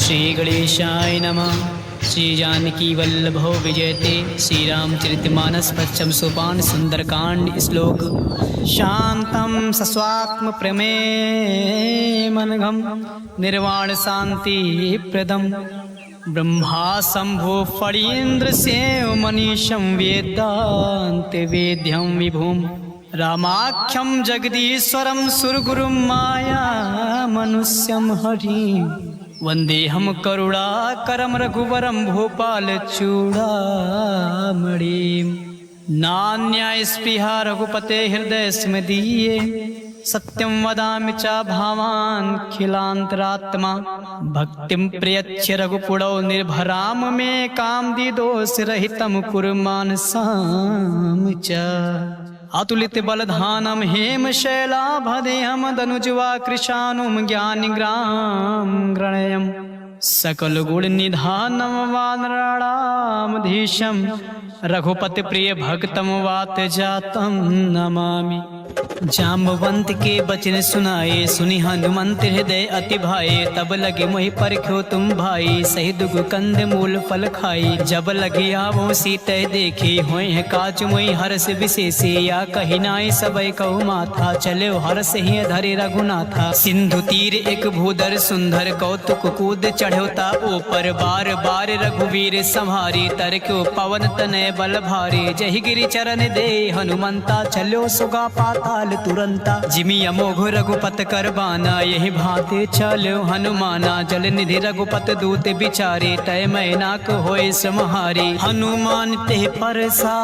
श्री गणेशाय नमः। श्री जानकी वल्लभो विजयते। श्री रामचरितमानस पश्चम सोपान सुंदरकांड श्लोक। शांतं सस्वात्म प्रमेमनघं निर्वाण शांति प्रदम ब्रह्मा शंभो फणीन्द्र सेव मनीषं वेदांत वेद्यं विभुम रामाख्यं जगदीश्वरं सुरगुरुं माया मनुष्यं हरिं वंदेहम करुणाकरं रघुवरं भूपालचूडामणिं। नान्यास्पृहा रघुपते हृदय स्मदीये सत्यं वदामि च भावान् खिलान्तरात्मा भक्तिं प्रयच्छ रघुपुरौ निर्भराम मे कामदिदोषरहितं कुरु मानसां च। अतुलित बलधानं हेमशैलाभदेहं दनुज्वा कृशानुं ज्ञानिग्रां गणयं सकल गुण निधानं वानराणामधीशं रघुपति प्रिय भक्तम वात जातं नमामि। जाम्बवंत के बचन सुनाए सुनि हनुमंत हृदय अति भाए तब लगे मोहि परख्यो तुम भाई सही दुग कंद मूल फल खाई। जब लगे आवो सीते देखे होय है काज मोहि हर्ष विशेषे या कही नाई सबय कहु माथा चले हर्ष ही धरे रघुनाथा। सिंधु तीर एक भूधर सुंदर कौतुक कूद चढ़ोता ऊपर बार बार रघुवीर संहारी तरक्यो पवन तनय बल भारी। जहि गिरि चरण दे हनुमंता चलो सुगा पाताल तुरंता जिमि अमोघ रघुपत करबाना यही भांति चलो हनुमाना। जल निधि रघुपत दूत बिचारे तय मैनाक होय समहारी। हनुमान ते परसा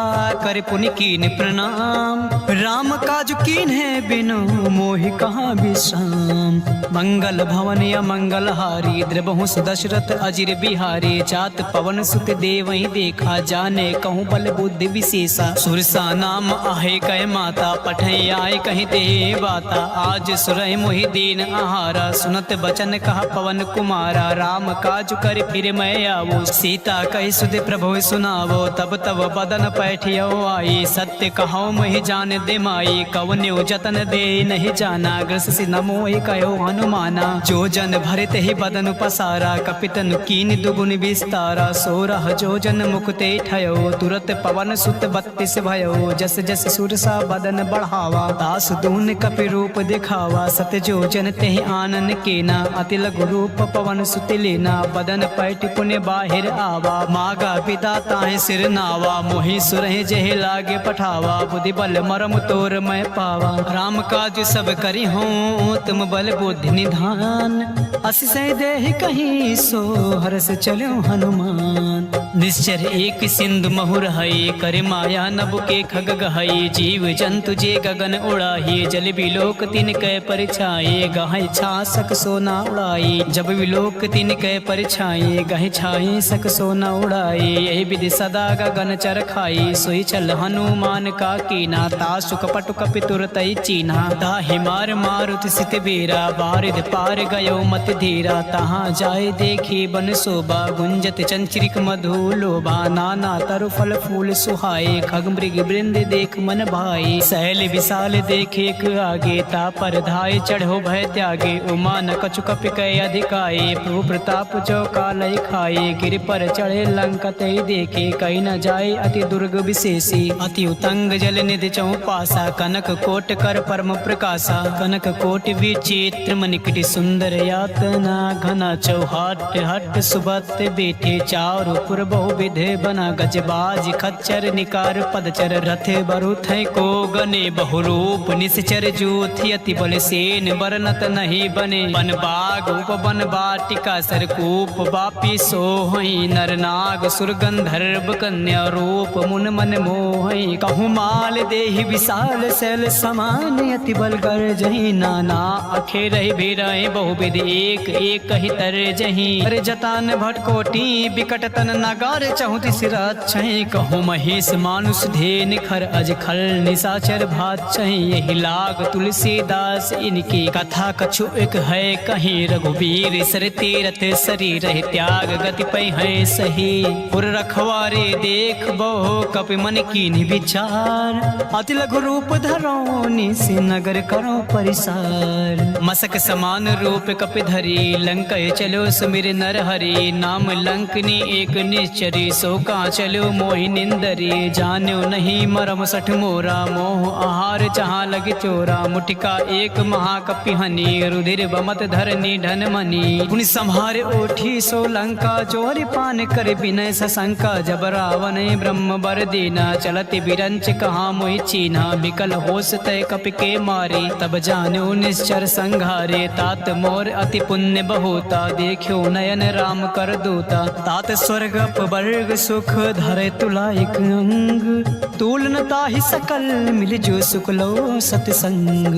कर पुनि कीन प्रणाम राम काज कीन है बिनु मोहि कहाँ विश्राम। मंगल भवन अमंगल हारी द्रबहु दशरथ अजिर बिहारी। जात पवन सुत देवहि देखा जाने कहूँ बल बुद्धि विशेषा। सुरसा नाम आहे कह माता पठै आए कहीं ते बाता। आज सुरहि मोहि दीन आहारा सुनत बचन कहा पवन कुमारा। राम काज कर फिर मैं आवो सीता कही सुध प्रभु सुनावो। तब तब बदन पैठियो आई सत्य कहो मोहि जान दे माई। कवन्यो जतन दे नहीं जाना ग्रस से नमोहि कहो हनुमाना। जो जन भरत ही बदन पसारा कपितन कीन दुगुन विस्तारा। सोरह जो जन मुकुते ठयो तुरत पवन सुत 32 भयो। जस जस सुरसा बदन बढ़ावा दास दून कपि रूप दिखावा। सत जो जन तेहि आनन केना अति लघु रूप पवन सुत लेना। बदन पैठ पुण्य बाहिर आवा मागा पिता ताहि सिर नावा। मोहि सुरहि जेहि लागे पठावा बुद्धि बल मरम तोर मैं पावा। राम काज सब करि हों तुम बल बुद्धि निधान असिसै देहि कहीं सो हरस चलो हनुमान। निश्चर एक सिंधु महुर हई कर माया नभ के खग गहई। जीव जंतु जे गगन उड़ाही जल विलोक तिन कै परिछाए गहे छासक सोना उड़ाई। जब विलोक तिन कै परिछाए गहे छाए सक सोना उड़ाई। यही विधि सदा गगन चर खाई सोई चल हनुमान का कीना। तासु कपटु कपि तुरतई चीना ताहि मार मारुति सित बेरा। बारिद पार गयो मत धीरा तहाँ जाए देखी बन शोभा। गुंजत चंचरिक मधु लोभा नाना तरु फल फूल सुहाए। खग मृग वृंद देख मन भाई सैल विशाल देखे एक आगे। ता पर धाय चढ़ो भय त्यागे उमा न कछु कपि कय अधिकाए। प्रभु प्रताप जो कालय खाए गिर पर चढ़े लंका तय देखे। कहीं न जाए अति दुर्ग विशेषी अति उतंग जल निधि चौपासा। कनक कोट कर परम प्रकाशा कनक कोट विचित्र मनिकटि सुंदर यातना। घना चौहाट हट सुबत बेटे चारु पुर बहु विधे बना। गजबाज खच्चर निकार पदचर रथ बरुथ को गने बहुरूप निश्चर जूथि अति बल सेन बरनत नहीं बने। बन बाग उप बन बाटिका सरकूप बापी सोहई। नरनाग सुर गंधर्व कन्या रूप मुन मन मोहई। कहूँ माल देहि विशाल शैल समान अति बल कर जही। नाना अखेर भीरहि बहुविध एक एक ही तर जही। अरे जतान भटकोटी बिकट तन नगार चहुति सिर छहि कहूँ महेश मानुष ढे निखर अज खल निशाचर भात चही यही लाग तुलसीदास इनकी कथा कछु एक है कहीं रघुबीर सर तीरथ शरीर रह त्याग गति पै है सही पुर रखवारे देख बहु कपि मन की विचार अति लघु रूप धरो निस नगर करो परिसार मसक समान रूप कपि धरी लंका चलो सुमिर नर हरि नाम लंकनी एक निश्चरी सो का चलो मोहि निंदरी जान्यो नहीं मरम सठ मोरा मोह आहार जहाँ लग चोरा मुटिका एक महाकपि हनी रुधिर बमत धरनी धन मनी पुनि संहार ओठी सो लंका जोरि पान कर विनय सशंका जब रावण ब्रह्म बर दीना चलति बिरंच कहा मोहि चीन्हा बिकल होस तय कपि के मारे तब जान्यो निश्चर संघारे तात मोर अति पुण्य बहुता देखो नयन राम कर दूता तात स्वर्ग वर्ग सुख धरे तुला एक अंग तूलन ताहि सकल मिल जो सुख लो सतसंग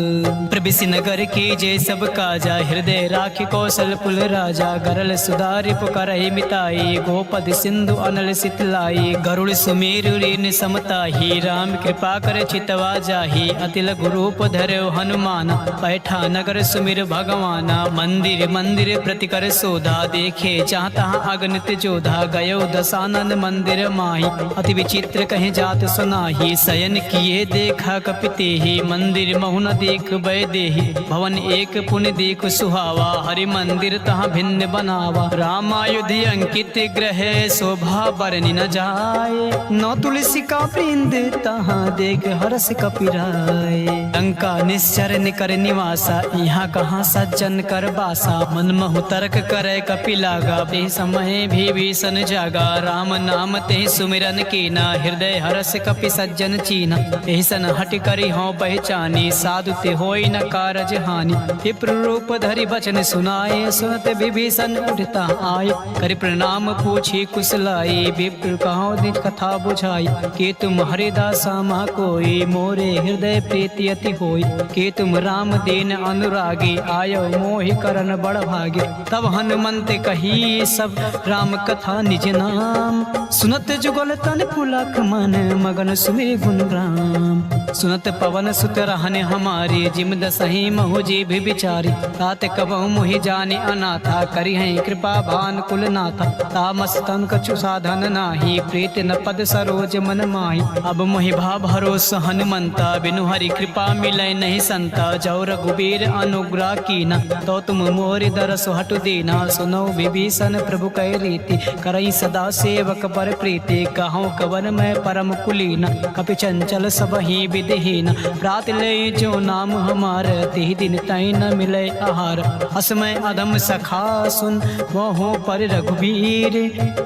प्रबिसि नगर के जय सब काजा हृदय राखि कौशल पुल राजा गरल सुधारि पुकारहि मिताई गोपद सिंधु अनल सितलाई गरुड़ सुमेरु रीन समताही राम कृपा कर चितवा जाही अति लघु रूप धरो हनुमान पैठा नगर सुमिर भगवाना मंदिर मंदिर प्रति कर सोधा देखे चाहता अगणित जोधा गयो दशानन मंदिर माही अति विचित्र कहीं जात सुनाही शयन किए देखा कपिते ही मंदिर महुन देख बै देही भवन एक पुण्य देख सुहावा हरि मंदिर तहाँ भिन्न बनावा रामायुधि अंकित ग्रह शोभा बरनि न जाए नौ तुलसी का वृंद तहाँ देख हरस कपिराय लंका निश्चर निकर निवासा यहाँ कहाँ सज्जन कर बासा मन महु तर्क करे कपि लागा बे समय भी भीषण जागा राम नाम ते सुमिरन कीना हृदय हरस कपि सज्जन चीना ऐसन हट करी हो पहचानी साधु ते होई न कारज हानि विप्र रूप धरि बचन सुनाए सुनत विभीषण उठता आए करि प्रणाम पूछी कुशलाई विप्र कहो निज कथा बुझाई के तुम हरिदासा मा कोई मोरे हृदय प्रीति अति होई के तुम राम दीन अनुरागी आयो मोहि करन बड़ भागे तब हनुमंत कही सब राम कथा निज नाम सुनत जुगल तन पुलक मन मगन सुमे गुण राम सुनत पवन सुत रहने हमारी जिम दसही महु जी भी बिचारी तात कबहु मुहि जाने अनाथा करी है कृपा भान कुल नाथा तामस तन कछु साधन नाही प्रीत न पद सरोज मन माही अब मोहि भा भरोस हनुमंता बिनु हरि कृपा मिलै नहीं संता जौ रघुबीर अनुग्रह कीना तो तुम मोरि दरस हटु दीना सुनो विभीषण प्रभु कै रीति करई सदा सेवक पर प्रीति कहूँ कवन में परम कुलीना कपि चंचल सब ही विधिहीन प्रात ले जो नाम हमार तिहि दिन तई न मिले आहार असमय अधम सखा सुन मोहो पर रघुबीर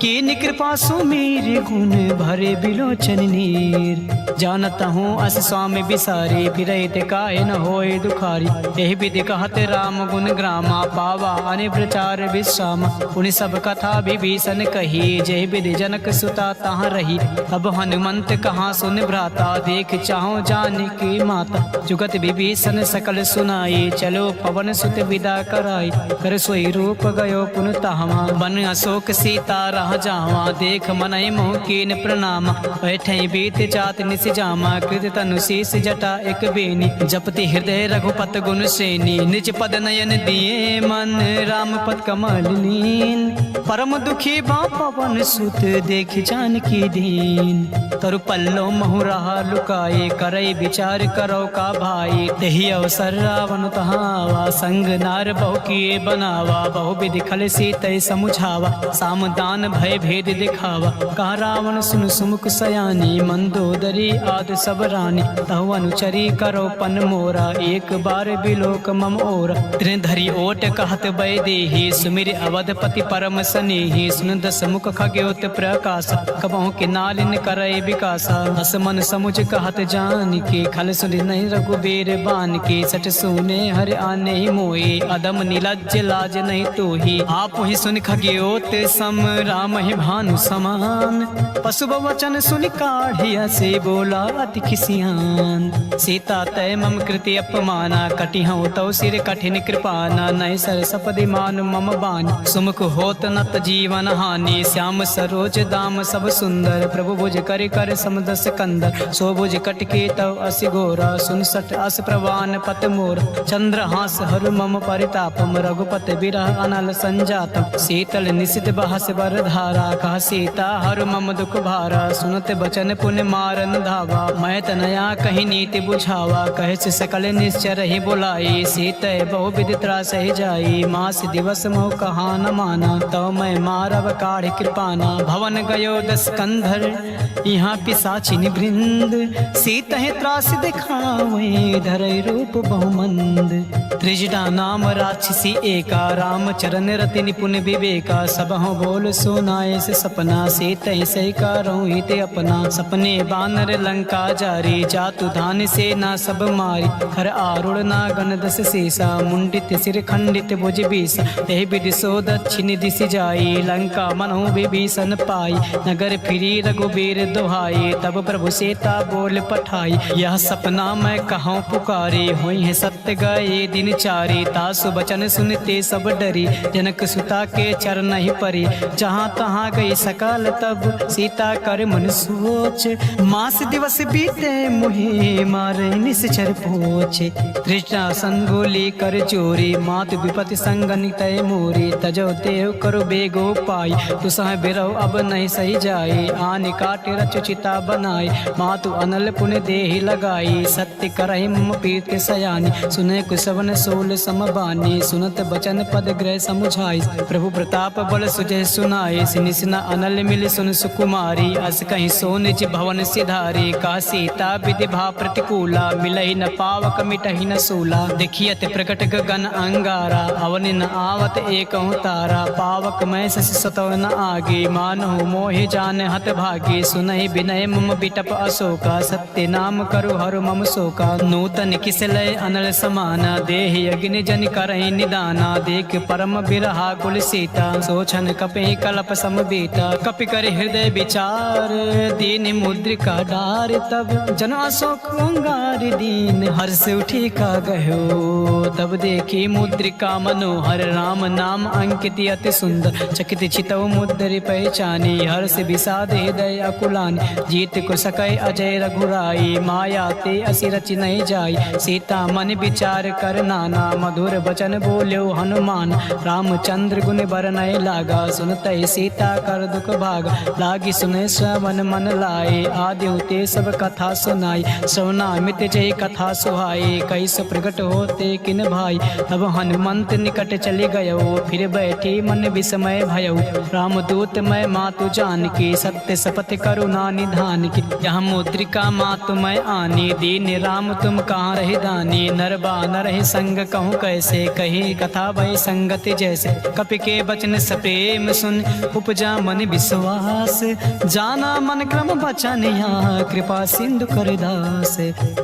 कीन कृपा सुमीर गुण भरे बिलोचन नीर जानत हूँ अस स्वामी बिसारी फिरैत काहे न होए दुखारी यही विधि कहत राम गुण ग्रामा पावा अने प्रचार विश्राम पुनि सब कथा विभीषण कही जय विधि जनक सुता तहाँ रही अब हनुमंत कहाँ सुन भ्राता देख चाहो जान की माता जुगत विभीषण सकल सुनाई चलो पवन सुत विदा कराई कर सोई रूप गयो पुन तहवा बन अशोक सीता रह जावा देख मनय मोह कीन प्रणाम बैठे बीत जात निस जामा कृत तनु शीस जटा एक बेनी जपति हृदय रघुपत गुण श्रेणी निज पद नयन दिए मन राम पद कमल लीन परम दुखी बा पवन सुत देख जान की दीन तरु पल्लो महु रहा लुकाए करई विचार करो का भाई तेहि अवसर रावण तहावा संग नार बहु किए बनावा बहु विधि खल सीतै समुझावा सामदान भय भेद दिखावा कहा रावण सुन सुमुख सयानी मंदोदरी आद सब रानी तहु अनुचरी करो पन मोरा एक बार बिलोक मम ओरा त्रिन धरी ओट कहत बै देहि सुमिर अवधपति परम सनेहि सुन दस मुख खग्योत प्रकाश कबहु के नालिन करय विकासा हस मन समुझ कहत जान के खल सुन नहीं रघुबीर बान के सट सुने हर आने ही मोए अदम नीलज लाज नहीं तो ही आप ही सुन खग्योत सम राम ही भानु समान पशु वचन सुन काढ़िया से बोला अति खिसियान सीता तय मम कृति अपमाना कटि हूँ तो सिर कठिन कृपाना नहीं सर सपदि मान मम बान सुमुख होत नत जीवन हानि श्याम सरोज दाम सब सुंदर प्रभु भुज कर कर समदस कंदर सो भुज कटके तव असि घोरा सुन सट अस प्रवान पत मोर चंद्रहास हरु मम परितापम रघुपत बिरह अनल संजातम शीतल निशित बहस बर धारा कह सीता हरु मम दुख भारा सुनत बचन पुण्य मारन धावा मैं तनया कहीं नीति बुझावा कहे से सकल निश्चर ही बुलाई सीत बहु विधि त्रास ही जाई मास दिवस मोह कहा न माना तो मैं मारव काढ़ कृपाना भवन गयो दस कंधर यहाँ पिसाचिन वृंद सीत है त्रास दिखावे धरई रूप बहुमंद त्रिजटा नाम राक्षसी एका राम चरण रति निपुण विवेका सब हो बोल सुनाए से सपना सीत सही कारों हित अपना सपने बानर लंका जारी जातु धान से ना सब मारी हर आरुण ना गण दस शेषा मुंडित सिर खंडित भुज बीसा यह विधि सो दक्षिण दिशि जाई लंका मनो विभीषण पाई नगर फिरी रघुबीर दुहाई तब प्रभु सीता बोल पठाई यह सपना मैं कहूँ पुकारी हुई है सत्य गए दिन चारी तासु बचन सुनते सब डरी जनक सुता के चरण ही परी जहाँ तहाँ गई सकाल तब सीता कर मन सोच मास दिवस बीते मुहे मारे निश्चर पोछे तृष्णा संगोली कर चोरी मातु विपति संगन तय मोरी तजो देव करो बेगो पाई तु सह बिरव अब नहीं सही जाए आन काटे रचुचिता बनाए मातु अनल पुण्य देहि लगाई सत्य करहि मम पीत के सयानी सुने कुसवन सोल समबानी सुनत बचन पद ग्रह समुझाई प्रभु प्रताप बल सुजय सुनाए सिनिसना अनल मिल सुन सुकुमारी अस कहीं सो निज भवन सिधारी का सीता विधि भा प्रतिकूला मिलहि न पावक मिटहि न सूला देखियत प्रकट गगन अंगारा अवन न आवत एक तारा पावक मैं शशि सतव न आगे मानहु मोहि जान हत भागे सुनहि विनय मम बिटप अशोका सत्य नाम करु हरु मम शोका नूतन किसलय अनल समाना देह अग्नि जन करहि निदाना देख परम बिरहा कुल सीता सोचन कपि कल्प समबीता कपि कर हृदय विचार दीन मुद्रिका डार तब जन अशोक अंगार दीन हर्ष उठी का गयो तब देखी मुद्रिका मनोहर राम नाम अंकित अति सुंदर चकित चितव मुद्रि पहचानी हर्ष विषाद हृदय अकुलानी जीत को सकय अजय रघुराई माया ते असि रचि नहीं जाई सीता मन विचार कर नाना मधुर वचन बोल्यो हनुमान रामचंद्र गुण बरनय लागा सुनते सीता कर दुख भागा लागी सुने श्रवण मन लाए आदि ते सब कथा सुनाई श्रवणामित जय कथा सुहाई कैसे प्रकट होते किन भाई तब हनुमंत निकट चले गयो फिर बैठी मन विस्मय भयो रामदूत मैं मातु जान की सत्य शपथ करुणा निधान की यहाँ मुद्रिका मातु मैं आनी दीन राम तुम कहाँ रही दानी नर बानर ही संग कहूँ कैसे कही कथा भई संगति जैसे कपि के बचन सप्रेम सुन उपजा मन विश्वास जाना मन क्रम बचन यहाँ कृपा सिंधु कर दास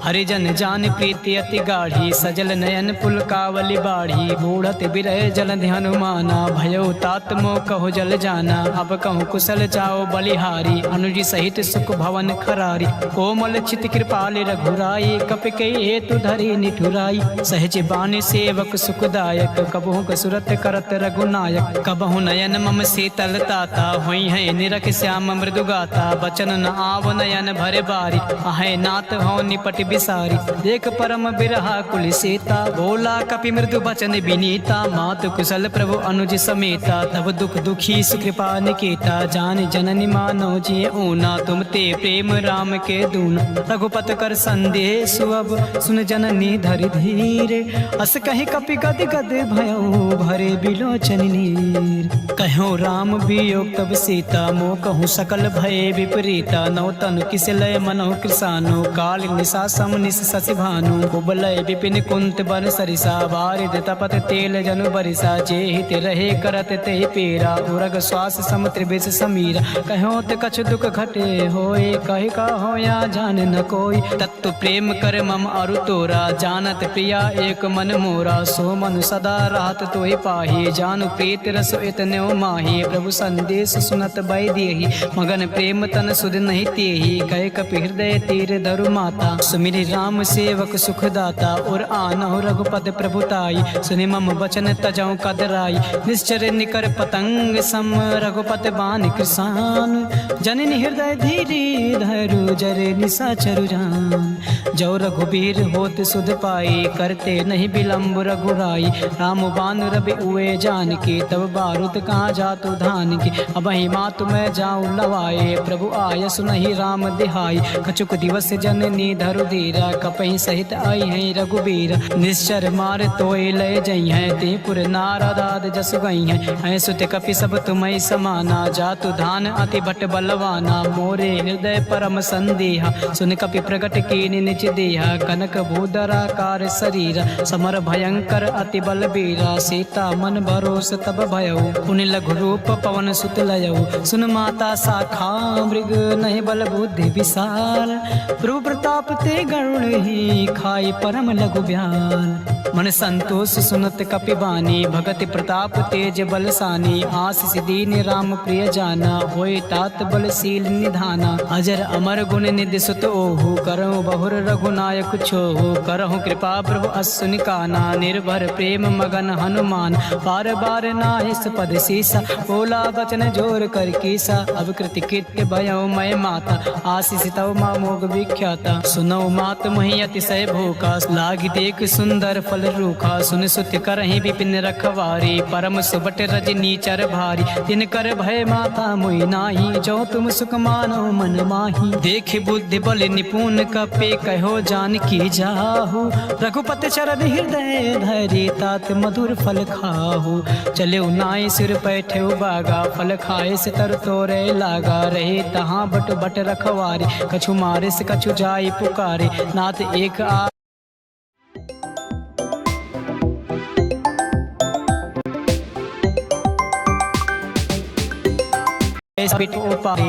हरिजन जान प्रीति अति गाढ़ी सजल नयन पुलकावली बाढ़ी बूढ़त बिरह जल हनुमाना भयो तात मोह कहो जल जाना अब कहूँ कुशल जाओ बलिहारी अनुज सहित सुख भवन खरारी कोमल चित कृपाल रघुराई कपि के हेतु धरी निठुराई सहज बानी सेवक सुखदायक कबहु कसुरत करत रघुनायक कबहु नयन मम शीतल ताता हुई है निरख श्याम मृदु गाता बचन न आव नयन भरे बारी आहे नाथ हो निपट बिसारी देख परम बिरहा कुल सीता बोला कपि मृदु बचन विनीता मातु कुशल प्रभु अनुज समेता तब दुख दुखी सुकृपा निकेता जान जननी मानो जी ऊना तुम ते प्रेम राम के दूना रघुपत कर संदेह सुअब सुन जननी धरि धीरे अस कहि कपि गद गद भयो भरे बिलोचन नीर कहो राम वियोग तब सीता मोह कहूँ सकल भय विपरीता नौ तनु किस लय मनो कृसानो काल निशा सम निश शशि भानु कुबलय विपिन कुंत बन सरिसा बारिद तपत तेल जनु बरिसा जे हित रहे करत ते पेरा उरग श्वास सम त्रिविश समीरा कहो त कछु दुख घटे होए कहि का होया जान न कोई तत्व प्रेम कर मम अरु तोरा जानत प्रिया एक मन मोरा सो मन सदा रात तोहि पाही जानु प्रीत रस इतने माही प्रभु संदेश सुनत बै देहि मगन प्रेम तन सुध नहीं तेहि कह कपि हृदय तीर धरु माता सुमिरि राम सेवक सुखदाता और आनहु रघुपद प्रभुताई सुनि मम वचन तजौ कदराई निश्चर निकर पतंग सम रघुपत बान कृसान जान, जननी हृदय धीरे धरु जरे निशाचरु जान। जो रघुबीर होत सुध पाई, करते नहीं विलम्ब रघुराई। राम बान रवि उए जान की, तब बारूद कहाँ जातु धान की। अब मातु मैं जाऊँ लवाए, प्रभु आय सुनहि राम दिहाई। कछुक दिवस जननी धरु धीरा, कपहि सहित आई है रघुबीर। निश्चर मार तोय लय जई है, ते पुर नारदाद जसु गई है। ऐ सुत कपि सब तुम्हें समाना, जातु धान अति भट बलवाना। मोरे हृदय परम संदेहा, सुन कपि प्रगट कीनि निज देहा। कनक भूधराकार शरीर, समर भयंकर अति बलबीरा। सीता मन भरोस तब भयउ, पुनि लघु रूप पवन सुत लयउ। सुन माता शाखा मृग, नहीं बल बुद्धि विशाल। प्रभु प्रताप ते गरुड़ ही, खाई परम लघु ब्याल। मन संतोष सुनत कपि बानी, भगति प्रताप तेज बलसानी। आशीष दीन राम प्रिय जाना, होय तात बलशील निधाना। अजर अमर गुण निधि सुत ओहु, करहु बहुर रघुनायक छोहु। करहु कृपा प्रभु असुनि काना, निर्भर प्रेम मगन हनुमान। बार बार नाहिस पद सीसा, बोला बचन जोर कर कीसा। अब कृति कृत्य भयो मय माता, आशीष तव मामोग विख्याता। सुनौ मात मही अतिशय भूखा, लागी देख सुंदर फल रूखा। सुन सुत करहि विपिन रखवारी, परम सुबट रजनी चर भारी। तिन कर भय माता मोहि नाही, जो तुम सुख मानो मन माही। देख बुद्धि बल निपुण कपे, कहो जानकी जाहु। रघुपति चरण हृदय धरि, तात मधुर फल खाहु। चले नाई सिर पैठे बागा, फल खाए से तर तोरे लागा। रहे तहाँ बट बट रखवारी, कछु मारे से कछु जाई पुकारे। नाथ एक आ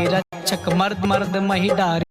रक्षक मर्द मर्द मही डारी।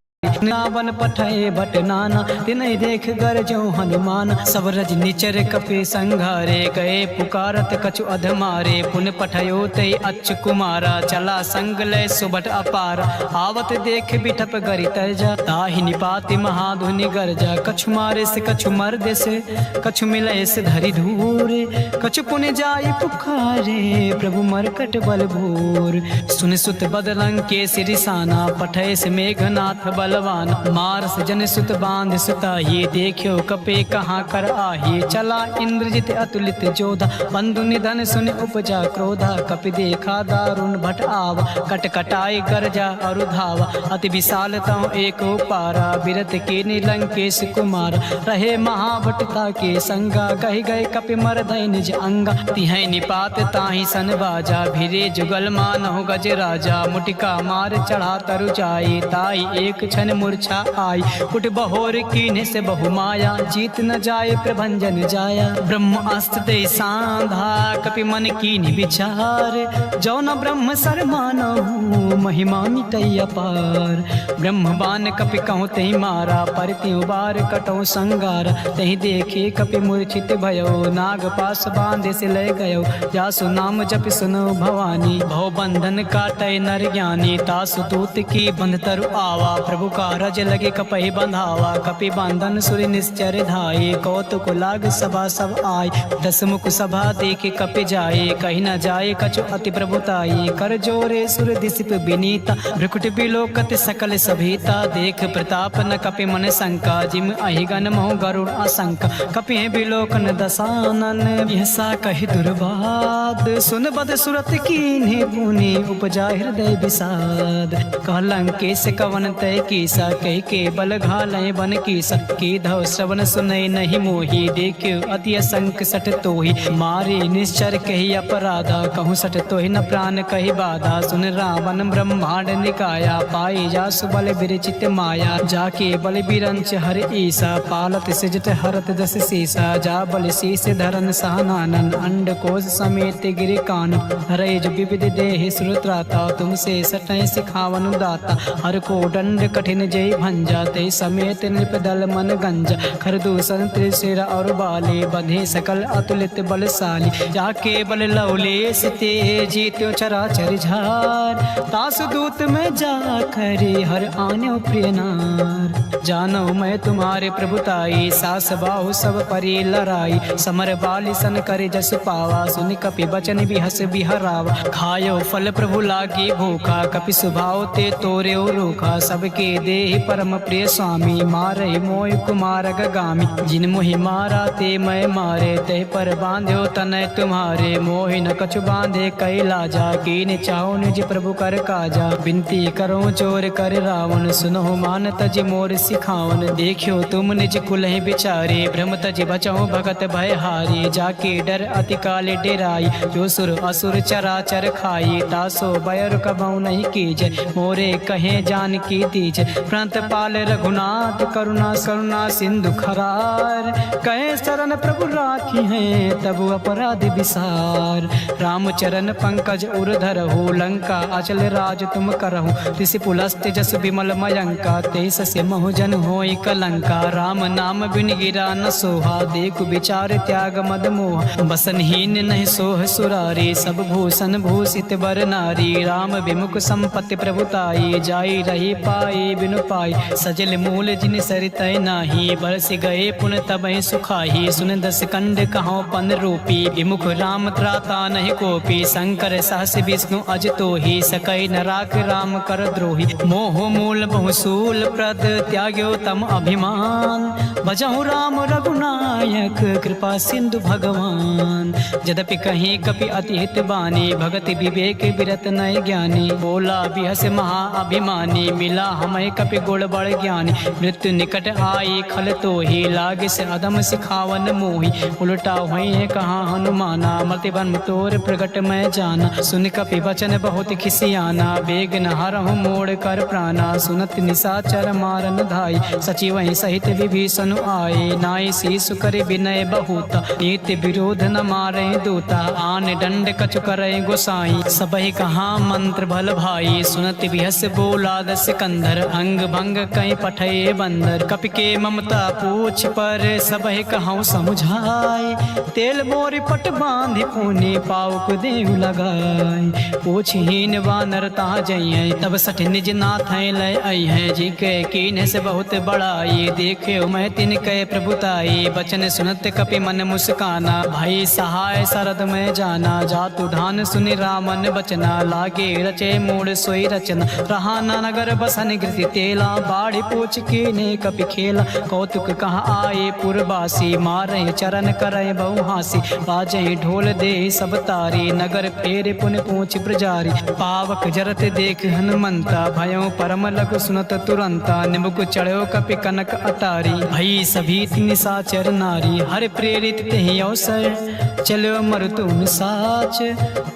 नावन पठे भट नाना, तिनहि देख गरजो हनुमान। सब रज निचर कपि संघारे, गए पुकारत कछु अधमारे। पुन पठयो ते अच्यु कुमारा, चला संग लय सुबट अपार। आवत देख बिटप गरि तैजा, ताहि निपाति महाधुनि गरजा। कछु मारे से कछु मर्दे से, कछु मिले से धरि धूरे। कछु पुन जाई पुकारे, प्रभु मरकट बल भूर। सुन सुत बदलंग के सिरिसाना, पठय से मेघनाथ बलवान। मारस जन सुत बांध सुताही, देखियो कपे कहाँ कर आही। चला इंद्रजित अतुलित जोधा, बंधु निधन सुन उपजा क्रोधा। कपि देखा दारुण भट आवा, कट कटाई गरजा अरुधावा। अति विशाल तव एक पारा, बिरत के नीलंकेश कुमार। रहे महाभटता के संगा, कहि गए कपि मरधय निज अंगा। तिहै निपात ताहि सन बाजा, भिरे जुगल मानहु गज राजा। मुटिका मार चढ़ा तरु जाई, ताई एक क्षण मूर्छा आई। कुट बहोर कीन्हे से बहु माया, जीत न जाए प्रभंजन जाया। ब्रह्म अस्त्र दे सांधा, कपि मन कीन्हि विचार। जो न ब्रह्म सर मानहु, महिमा मिटै अपार। ब्रह्म बान कपि कहूँ तहि मारा, पर त्यों बार कटौ संगार। तहि देखे कपि मूर्छित भयो, नाग पास बांधे से लय गयो। जासु नाम जपि सुनो भवानी, भव बंधन काटै नर ज्ञानी। तासु दूत की बंध तरु आवा, प्रभु का रज लगे कपहि बंधावा। कपि बंधन सुर निश्चर धाये, कौतुक लाग सभा सब आय। दस मुख सभा देखे कपि जाए, कहीं न जाए कछु अति प्रभुताई। कर जोरे सुर दिसिप विनीता, भ्रुकुट बिलोकत सकल सभीता। देख प्रताप न कपि मन शंका, जिम अहिगन मोह गरुड़ आशंका। कपि बिलोकन दसानन, यसा कहि दुर्बाद। सुन बद सुरत कीन्हे पुनि, उपजा हृदय विषाद। कहलंकेश कवन तय कीसा, कह के बल घालय बन कीसा। की धव श्रवण सुनय नहीं मोही, देखियो अति असंक सठ तोहि। मारे निश्चर कही अपराधा, कहूँ सठ तोहि न प्राण कही बाधा। सुन रावण ब्रह्मांड निकाया, पाए जासु बल विरचित माया। जाके बल बिरंच हर ईसा, पालत सिजट हरत दस सीसा। जा बल शीस धरन सहनानन, अंड कोश समेत गिरि कान। हरे जो विविध देहि श्रुत्राता, तुमसे सटय सिखावन दाता। हर को दंड कठिन कपिन जय भंजा ते समेत नृपदल मन गंजा खरदूषण त्रिशिर और बाले बंधे सकल अतुलित बलशाली जाके बल लवलेश ते जीत्यो चराचर झार तासु दूत में जा करे हर आन्यो प्रिय नार जानो मैं तुम्हारे प्रभुताई सास बाहु सब परी लड़ाई समर बाली सन करे जस पावा सुन कपि बचन बिहस बिहरावा खायो फल प्रभु लागी भूखा कपि सुभाव ते तोरे रूखा सबके देहि परम प्रिय स्वामी मारे मोय कुमार गामी जिन मोहि मारा ते मैं मारे ते पर बांध्यो तनय तुम्हारे मोहि न कछु बांधे कैला जा कीन चाहो निज प्रभु कर काजा बिनती करो चोर कर रावण सुनो मान तज मोर सिखावन देखियो तुम निज कुलहि बिचारे भ्रम तज बचाओ भगत भय हारी जाके डर अति काले डेराई जो सुर असुर चराचर खाई तासो बयर कबहु नहीं कीजे मोरे कहे जान की दीज प्रांत पाल रघुनाथ करुणा करुणा सिंधु खरार कहे शरण प्रभु राखी हैं तब अपराध विसार रामचरण पंकज उर्धर हो लंका अचल राज तुम करहु ऋषि पुलस्त जस विमल मयंका तेस से महुजन होई कलंका राम नाम बिन गिरा न सोहा देख विचार त्याग मद मोह बसनहीन नहीं सोह सुरारी सब भूषण भूषित बर नारी राम विमुख संपत्ति प्रभुताई जाई रही पाई बिनु पाई सजल मूल जिन सरितय नाही बरस गए पुन तबहि सुखाही सुन दस कंड कहो पन रूपी विमुख राम त्राता नहीं कोपी शंकर सहस विष्णु अज तो ही सकई न राख राम कर द्रोही मोह मूल बहुसूल प्रद त्याग्यो तम अभिमान भजहु राम रघुनायक कृपा सिंधु भगवान यद्यपि कहीं कपि अति हित बानी भगति विवेक विरत नय ज्ञानी बोला बिहस महा अभिमानी मिला हमें कपि गुण बड़ ज्ञानी मृत्यु निकट आई खल तो ही लागे से अदम सिखावन मोही उल्टा हुई है कहा हनुमाना मति बन तोर प्रगट में जाना सुन कपि वचन बहुत खिसियाना बेग न हरहु मोड़ कर प्राणा सुनत निशाचर मारन धाई सचिव सहित विभीषण आए नाई शीस करे विनय बहुता नीति विरोध न मारे दूता आन दंड कछु करे गोसाई सबहि कहा मंत्र भल भाई सुनत बिहस बोला दस कंधर अंग भंग कई पठे बंदर कपि के ममता पूछ पर सबहि कहूँ समुझाए तेल मोरी पट बांधि पुनि पाउक देहु लगाए पूछहीन वानर ता जइए तब सठ निज नाथ लय आई है जी के कीन से बहुत बड़ाई देखे मैं तिन कह प्रभुताई बचन सुनत कपि मन मुस्काना भाई सहाय शरद में जाना जातु धान सुनि रामन बचना लागे रचे मूड सोई रचना रहाना नगर बसन गिरती तेला बाढ़ पूछ के ने कपि खेला कौतुक कहाँ आए पुरबासी मारे चरण करे बहु हासी बाजे ढोल दे सब तारी नगर फेरे पुन पूछ प्रजारी पावक जरत देख हनुमंता भयो परम लघु सुनत तुरंता निमुख चढ़ो कपि कनक अटारी भई सभी निशाचर नारी हर प्रेरित तेहि अवसर चलो मरुतुम साच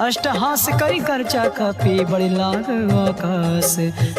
अष्टहास करी करचा कपि बड़े लाग आकाश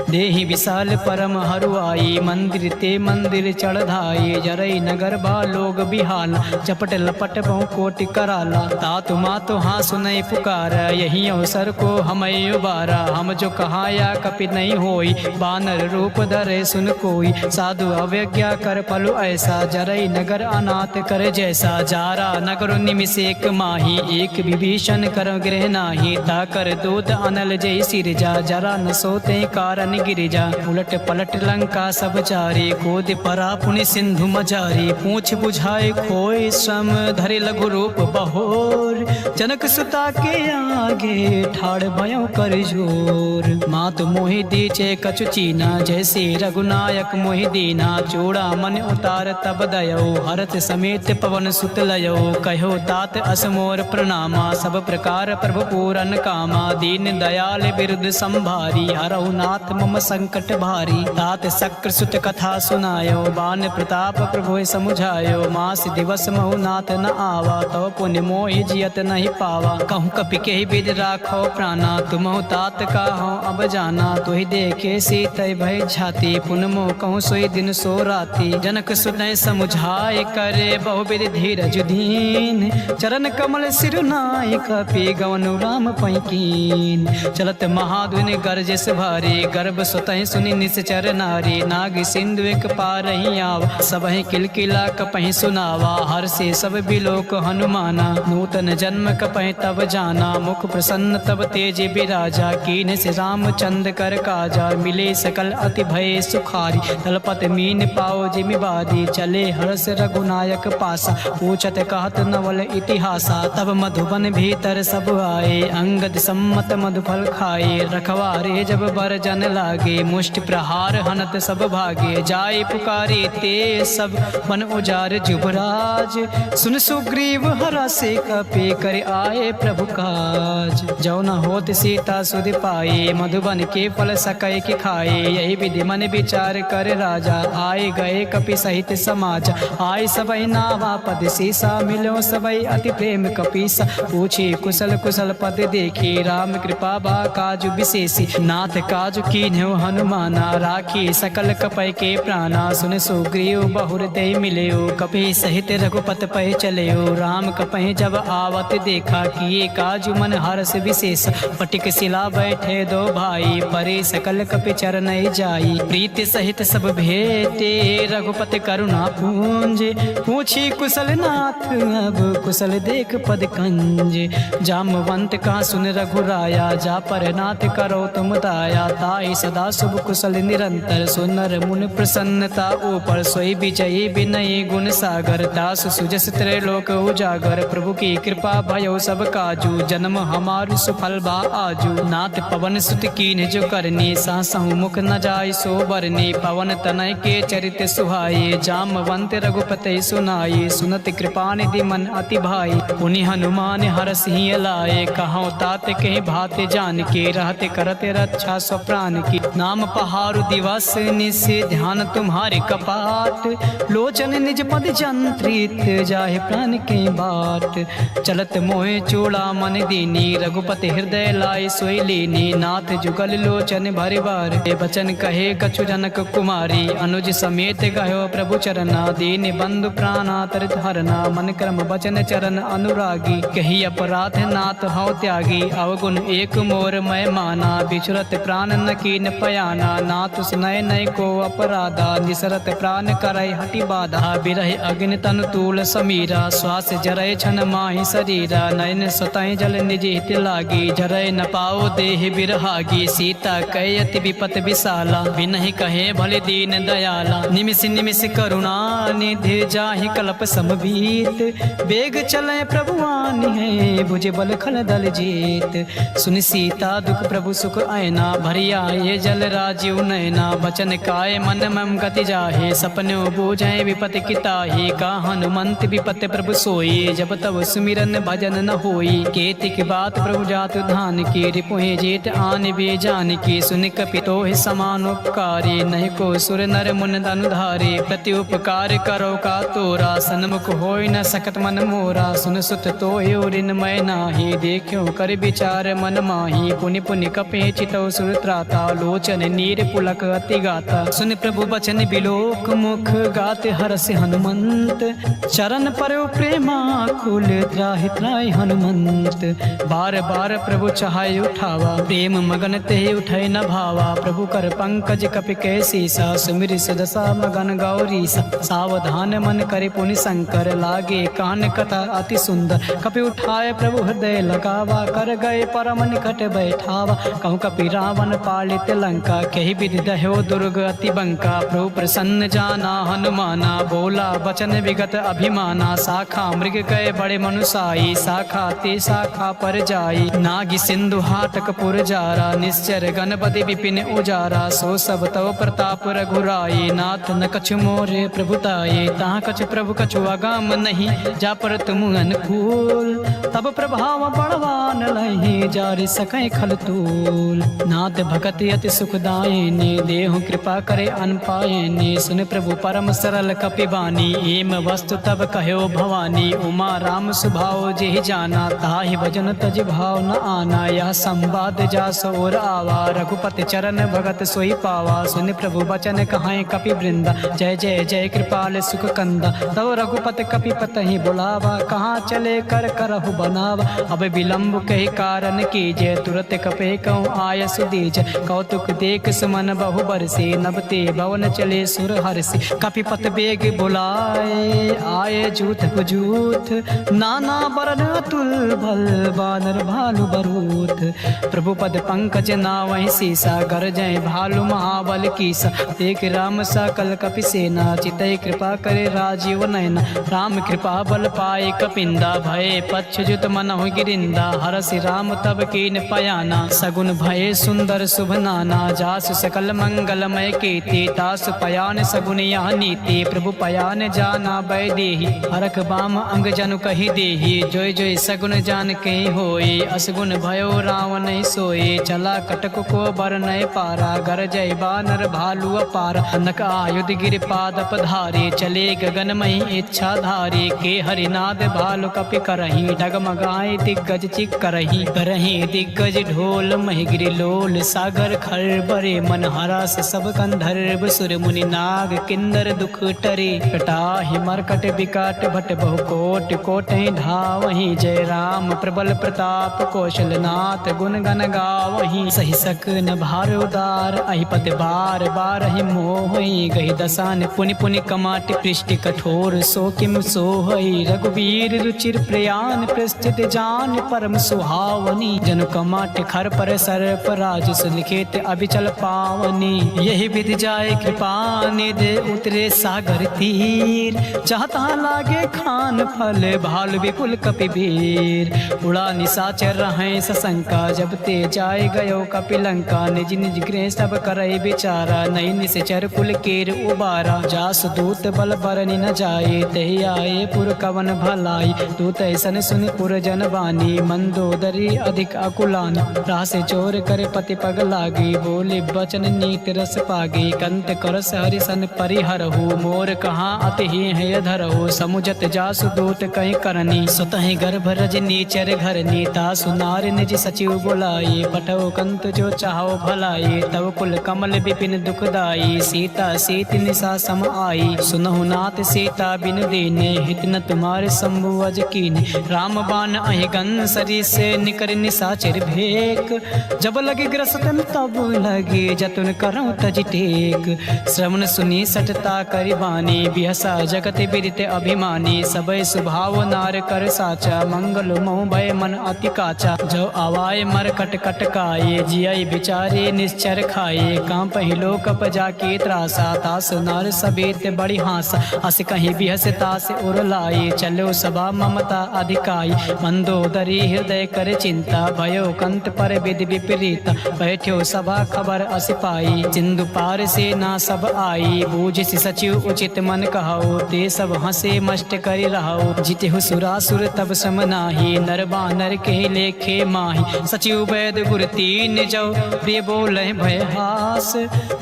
देहि विशाल परम हरुआई मंदिर ते मंदिर चढ़ाई जरई नगर बा लोग बिहाल चपट लपट बहु कोटि कराला तातु मातु हाँ सुनई पुकार यही अवसर को हमें उबारा हम जो कहाया कपि नहीं होई बानर रूप धरे सुन कोई साधु अवज्ञा कर पलु ऐसा जरई नगर अनाथ कर जैसा जारा नगर निमिष एक माही एक विभीषण कर गृह नाही ताकर दूत अनल जय सिरजा जरा न सोते कारण गिरिजा उलट पलट लंका सब चारी कोद परा पुनि सिंधु मजारी पूछ बुझाए खोए श्रम धरे लघु रूप बहोर जनक सुता के आगे ठाड़ भयो कर जोर मात मोहि दीचे कछु चीना जैसे रघुनायक मोहि दीना चूड़ा मन उतार तब दयो हरत समेत पवन सुत लयो कहो तात असमोर प्रणामा सब प्रकार प्रभु पूरन कामा दीन दयाल बिरुद संभारी हरहु नाथ मम संकट भारी तात शक्र सुत कथा सुनायो बान प्रताप प्रभु समुझायो मास दिवस महु नाथ न आवा तो पुण्य मोहि जियत नहीं पावा कहूँ कपि के विद राखो प्राणा तुमहु तात का हो अब जाना तुहि देखे सीत भय झाती पुन मोह कहूँ सोई दिन सो राती जनक सुनय समुझाय करे बहुविध धीरज दीन चरण कमल सिर नाय कपि गवनु राम पैकीन चलत महाधुनि गरजस भारी गर्भ सुतहि सुनि निस निश्चर नारी, नाग सिंधु एक पार ही आवा, सबहि किलकिला कपहि सुनावा, हर से सब बिलोक हनुमाना, नूतन जन्म कपहि तब जाना, मुख प्रसन्न तब तेज बिराजा, कीन से रामचंद्र कर काजा, मिले सकल अति भय सुखारी, तलपत मीन पाओ जिमि बारी, चले हर्ष रघुनायक पासा, पूछत कहत नवल इतिहासा, तब मधुबन भीतर सब आए, अंगद सम्मत मधुफल खाए, रखवारे जब बर जन लागे, मुष्टि प्रहार हनत सब भागे, जाए पुकारे ते सब मन उजार जुबराज, सुन सुग्रीव हरा से कपे कर आए प्रभु काज, जो न होत सीता सुध पाए, मधुबन के फल सकै के खाए, यही विधि मन विचार कर राजा, आए गए कपि सहित समाज, आए सबई नावा पद सीसा, मिलो सबई अति प्रेम कपीसा, पूछे कुशल कुशल पद देखी, राम कृपा बा काजु विशेषी, नाथ काजु कीन्ह्यो हनुमाना, राखी सकल कपय के प्राणा, सुन सुग्रीव बहुर दे मिलेओ, कपि सहित रघुपत पै चलेओ, राम कपहि जब आवत देखा, किए काजु मन हर्ष विशेष, पटिक शिला बैठे दो भाई, परे सकल कपि चरण जाई, प्रीति सहित सब भेटे, रघुपति करुणा पूंज, पूछी कुशल नाथ अब कुशल देख पद कंज, जामवंत कहा सुन रघुराया, जा पर नाथ करो तुम दाया, ताई सदा शुभ कुशल निरंतर, सुनर मुन प्रसन्नता ऊपर, सोई विजयी विनयी गुण सागर, दास सुजस त्रैलोक उजागर, प्रभु की कृपा भयो सब काजू, जन्म हमारु सुफल बा आजू, नाथ पवन सुत कीन्ह जो करनी, सासहु मुख न जाय सो बरनी, पवन तनय के चरित सुहाये, जामवंत रघुपति सुनाये, सुनत कृपा निधि मन अति भाई, पुनि हनुमान हरस ही लाए, कहो तात के भात जान के, रहते करते रक्षा स्व प्राण की, नाम पहारु दिवस निस ध्यान तुम्हारे कपाट, लोचन निज पद जंत्रित जाहे प्राण के बाट, चलत मोहे चूड़ा मन दीनी, रघुपति हृदय लाए सोई लीनी, नाथ जुगल लोचन भरि बार, बचन कहे कछु जनक कुमारी, अनुज समेत गयो प्रभु चरना, दीन बंधु प्राणा तरित हरना, मन क्रम बचन चरण अनुरागी, कही अपराध नाथ हौ त्यागी, अवगुण एक मोर मैं माना, बिछुरत प्राण न कीन पयाना, नाथ सुनय नय को अपराधा, निसरत प्राण करय हटि बाधा, बिरहि अग्नि तनु तूल समीरा, श्वास जरय छन माहि शरीरा, नयन स्वतः जल निज हित लागी, जरय न पाओ देह बिरहागी, सीता कय अति विपत विशाला, बिनहि कहे भले दीन दयाला, निमिष निमिष करुणा निधि जाहि कल्प समवीत, बेग चले प्रभुआनि है भुज बल खल दल जीत, सुन सीता दुख प्रभु सुख आयना, भरी आए जल राजीव नयना, बचन काय मन मम गति जाहे, सपनो बूझे विपत किताही, का हनुमंत विपत प्रभु सोई, जब तब सुमिरन भजन न होई, केतिक बात प्रभु जात धान की, रिपुहि जेत आन बे जान की, सुन कपितो समान उपकारी, नहीं को सुर नर मुन धनुधारे, प्रति उपकार करो का तोरा, सन्मुख होय न सकत मन मोरा, सुन सुत तो ऋण मैं नाही, देखो कर विचार मन माही, पुनि पुनि कपे चितौ सुर त्राता, लोचन नीर पुलक अति गाता, सुन प्रभु बचन बिलोक मुख, गाते हरस हनुमंत, चरण पर प्रेमा कुल त्राहि त्राहि हनुमंत, बार बार प्रभु चाहे उठावा, प्रेम मगन ते उठै न भावा, प्रभु कर पंकज कपि कै सीसा, सुमिर सदसा मगन गौरी, सावधान मन करे पुनि शंकर, लागे कान कथा अति सुंदर, कपि उठाए प्रभु हृदय लगावा, कर गए परम निकट बैठावा, कहूँ कपि रावण पालित लंका, कही विधि दह्यो दुर्ग अति बंका, प्रभु प्रसन्न जाना हनुमाना, बोला बचन विगत अभिमाना, शाखा मृग गए बड़े मनुसाई, शाखा ते शाखा पर जाई, नागी सिंधु हाटक पुर जारा, निश्चर गणपति विपिन उजारा, सो सब तव प्रताप रघुराई, नाथ न कछु मोरे प्रभुताये, तहाँ कछु प्रभु कछु अगाम नहीं, जा पर तुम अनुकूल, तब प्रभाव बड़वान लहि, जारि सकै खल तूल, नाथ भगत अति सुखदायिनी, देहु कृपा करे अन पायिनी, सुन प्रभु परम सरल कपि बानी, एम वस्तु तब कहो भवानी, उमा राम सुभाव जेहि जाना, ताहि भजन तज भाव न आना, यह संवाद जा सोर आवा, रघुपति चरण भगत सोई पावा, सुन प्रभु बचन कहाए कपि वृंदा, जय जय जय कृपाल सुख कंदा, तब रघुपति कपि पतहि बुलावा, कहाँ चले कर करहु बनावा, अब विलंब कही कारण कीजय, तुरत कपे कहूँ आय सुदीज, कौतुक देख सुमन सुमन बहु बरसे नभते भवन चले सुर हर्षि कपिपत बेग बुलाए आए जूथ पुजूथ नाना बरन अतुल भल बानर भालु बरूथ प्रभु पद पंकज नावहि सीसा गरजय भालु महाबल कीसा देख राम सकल कपि सेना चितय कृपा करे राजीव नयना राम कृपा बल पाए कपिंदा भय पच्छुत मनहु गिरिंदा हरसि राम तब कीन पयाना सगुन भय सुंदर शुभ नाना जासु सकल मंगलमय कीर्ति तासु पयान सगुन यहाँ नीति प्रभु पयान जाना बै देहि हरख बाम अंग जनु कहि देहि जोय जोय सगुन जान के होए असगुन भयो रावण सोए चला कटक को बर नय पारा गर जय बानर भालु अपार अनक आयुध गिर पाद पधारे चले गगन मही इच्छा धारे के हरिनाद भालु कपि करही डगमगाए दिग्गज चिक करही करही दिग्गज ढोल महिगिरि लोल सागर खर बरे मन हरास सब कंधर्व सुर मुनि नाग किन्नर दुख टरे कटाहि मरकट विकट भट बहु कोट कोटहि धावहि जय राम प्रबल प्रताप कौशलनाथ गुण गण गावहि सहि सकन भार उदार अहिपत बार बार ही मोहि गहि दसान पुनि पुनि कमाट पृष्ठ कठोर सो किम सोहई रघुवीर रुचिर प्रयान प्रस्थित जान परम सुहावनी जनु कमाट खर पर सर्प राज सुलिखित अभिचल पावनी यही विधि जाय कृपा निधे उतरे सागर तीर चाहता लागे खान फल भाल विपुल कपिवीर उड़ा निशाचर रहे सशंका जब ते जाय गयो कपिलंका निज निज गृह सब करई बिचारा नई निश्चर कुल केर उबारा जास दूत बल बरनि न जाए तहि आए पुर कवन भलाई दूत ऐसन सुन पुर जन बानी मंदोदरी अधिक अकुलानी रास चोर करे पति पग लागी बोले बचन नीत रस पागे कंत करस हरिसन परिहरहु मोर कहाँ अति है धरहु समुझत जासु दूत कहीं करनी स्वतः गर्भ रजनी चर घर नीता सुनार निज सचिव बुलाए पटो कंत जो चाहो भलाई तव कुल कमल विपिन दुखदाई सीता सीत निशा सम आई सुनहु नाथ सीता बिन देने हित न तुम्हारे शंभु अज कीने राम बाण अहि गन सरी से निकर निशाचर भेक जब लगे ग्रसतन तब लगे जतुन करऊं तज टेक श्रवण सुनी सटता करिबानी बिहसा जगत बिदित अभिमानी सबय सुभाव नार कर साचा मंगल मोह भय मन अति काचा जो आवाय मर कट कट काये जिय बिचारे निश्चर खाए कांप हिलो कप जाके त्रासा तास नार सቤत बड़ी हास अस कहीं बिहस तास उर लाए चलो सभा ममता अधिकाई मंदोदरी हृदय कर चिंता भयो कंत पर विधि विपरीत बैठ्यो सभा खबर अस पाई सिंधु पार से ना सब आई बूझ सचिव उचित मन कहो ते सब हंसे मष्ट करि रहो जिते सुरासुर तब सम नाही नर बानर के लेखे माही सचिव वैद गुर तीन जो प्रिय बोले भय हास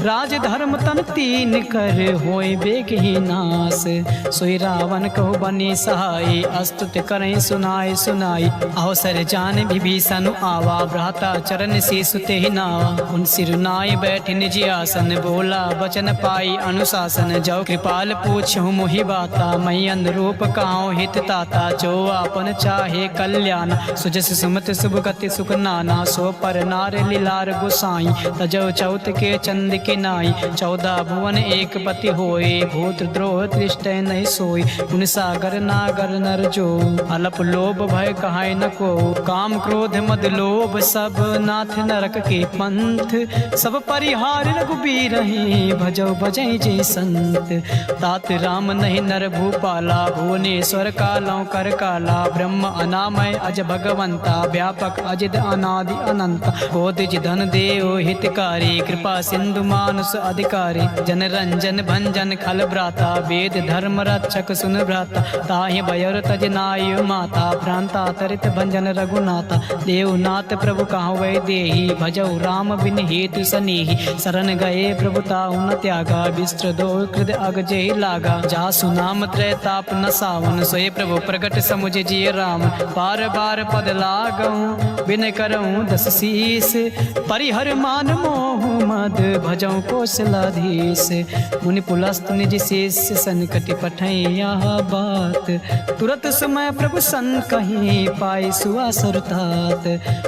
राज धर्म तन तीन कर होय बेग ही नास सोई रावण कहो बनी सहाय अस्तुत करें सुनाए सुनाई अवसर जान विभीषण आवा भ्राता चरण से सुते ही नावा उन सिर नाय बैठ निज आसन बोला वचन पाई अनुशासन जो कृपाल पूछूं मोहि बाता मई अनुरूप काहू हित ताता जो आपन चाहे कल्याण सुजस सुमत शुभ गति सुख नाना सो पर नार लीलार गुसाई तजो चौथ के चंद के नाई 14 भुवन एक पति होए भूत द्रोह दृष्ट नहीं सोई उन सागर नागर नर जो अलप लोभ भय कहाय न को काम क्रोध मद लोभ सब नाथ नरक के पंथ सब परिहार रघुबीर रही भजो भजई जय संत तात राम नहीं नर भूपाला भुवनेश्वर कालों कर काला ब्रह्म अनामय अज भगवंता व्यापक अजिद अनादि अनंत बोधिज धन देव हितकारी कृपा सिंधु मानुष अधिकारी जन रंजन भंजन खल भ्राता वेद धर्म रक्षक सुन भ्राता ताहि भयर तज नाय माता प्रांता तरित भंजन रघुनाथा देवनाथ प्रभु कहाँ वै देहि भजौ राम बिन हेतु सनेहि शरण गए प्रभुता उन त्यागा विस्त्र दो कृद अग जय लागा जासु नाम त्रय ताप न सावन सोए प्रभु प्रगट समुझ जिय राम बार बार पद लागऊं बिन करऊं 10 शीस परिहर मान मोह मद भजौ कौशलाधीश मुनि पुलस्त निज शेष संकट पठैया बात तुरत समय प्रभु सन कहीं पाई सुआ सुरतात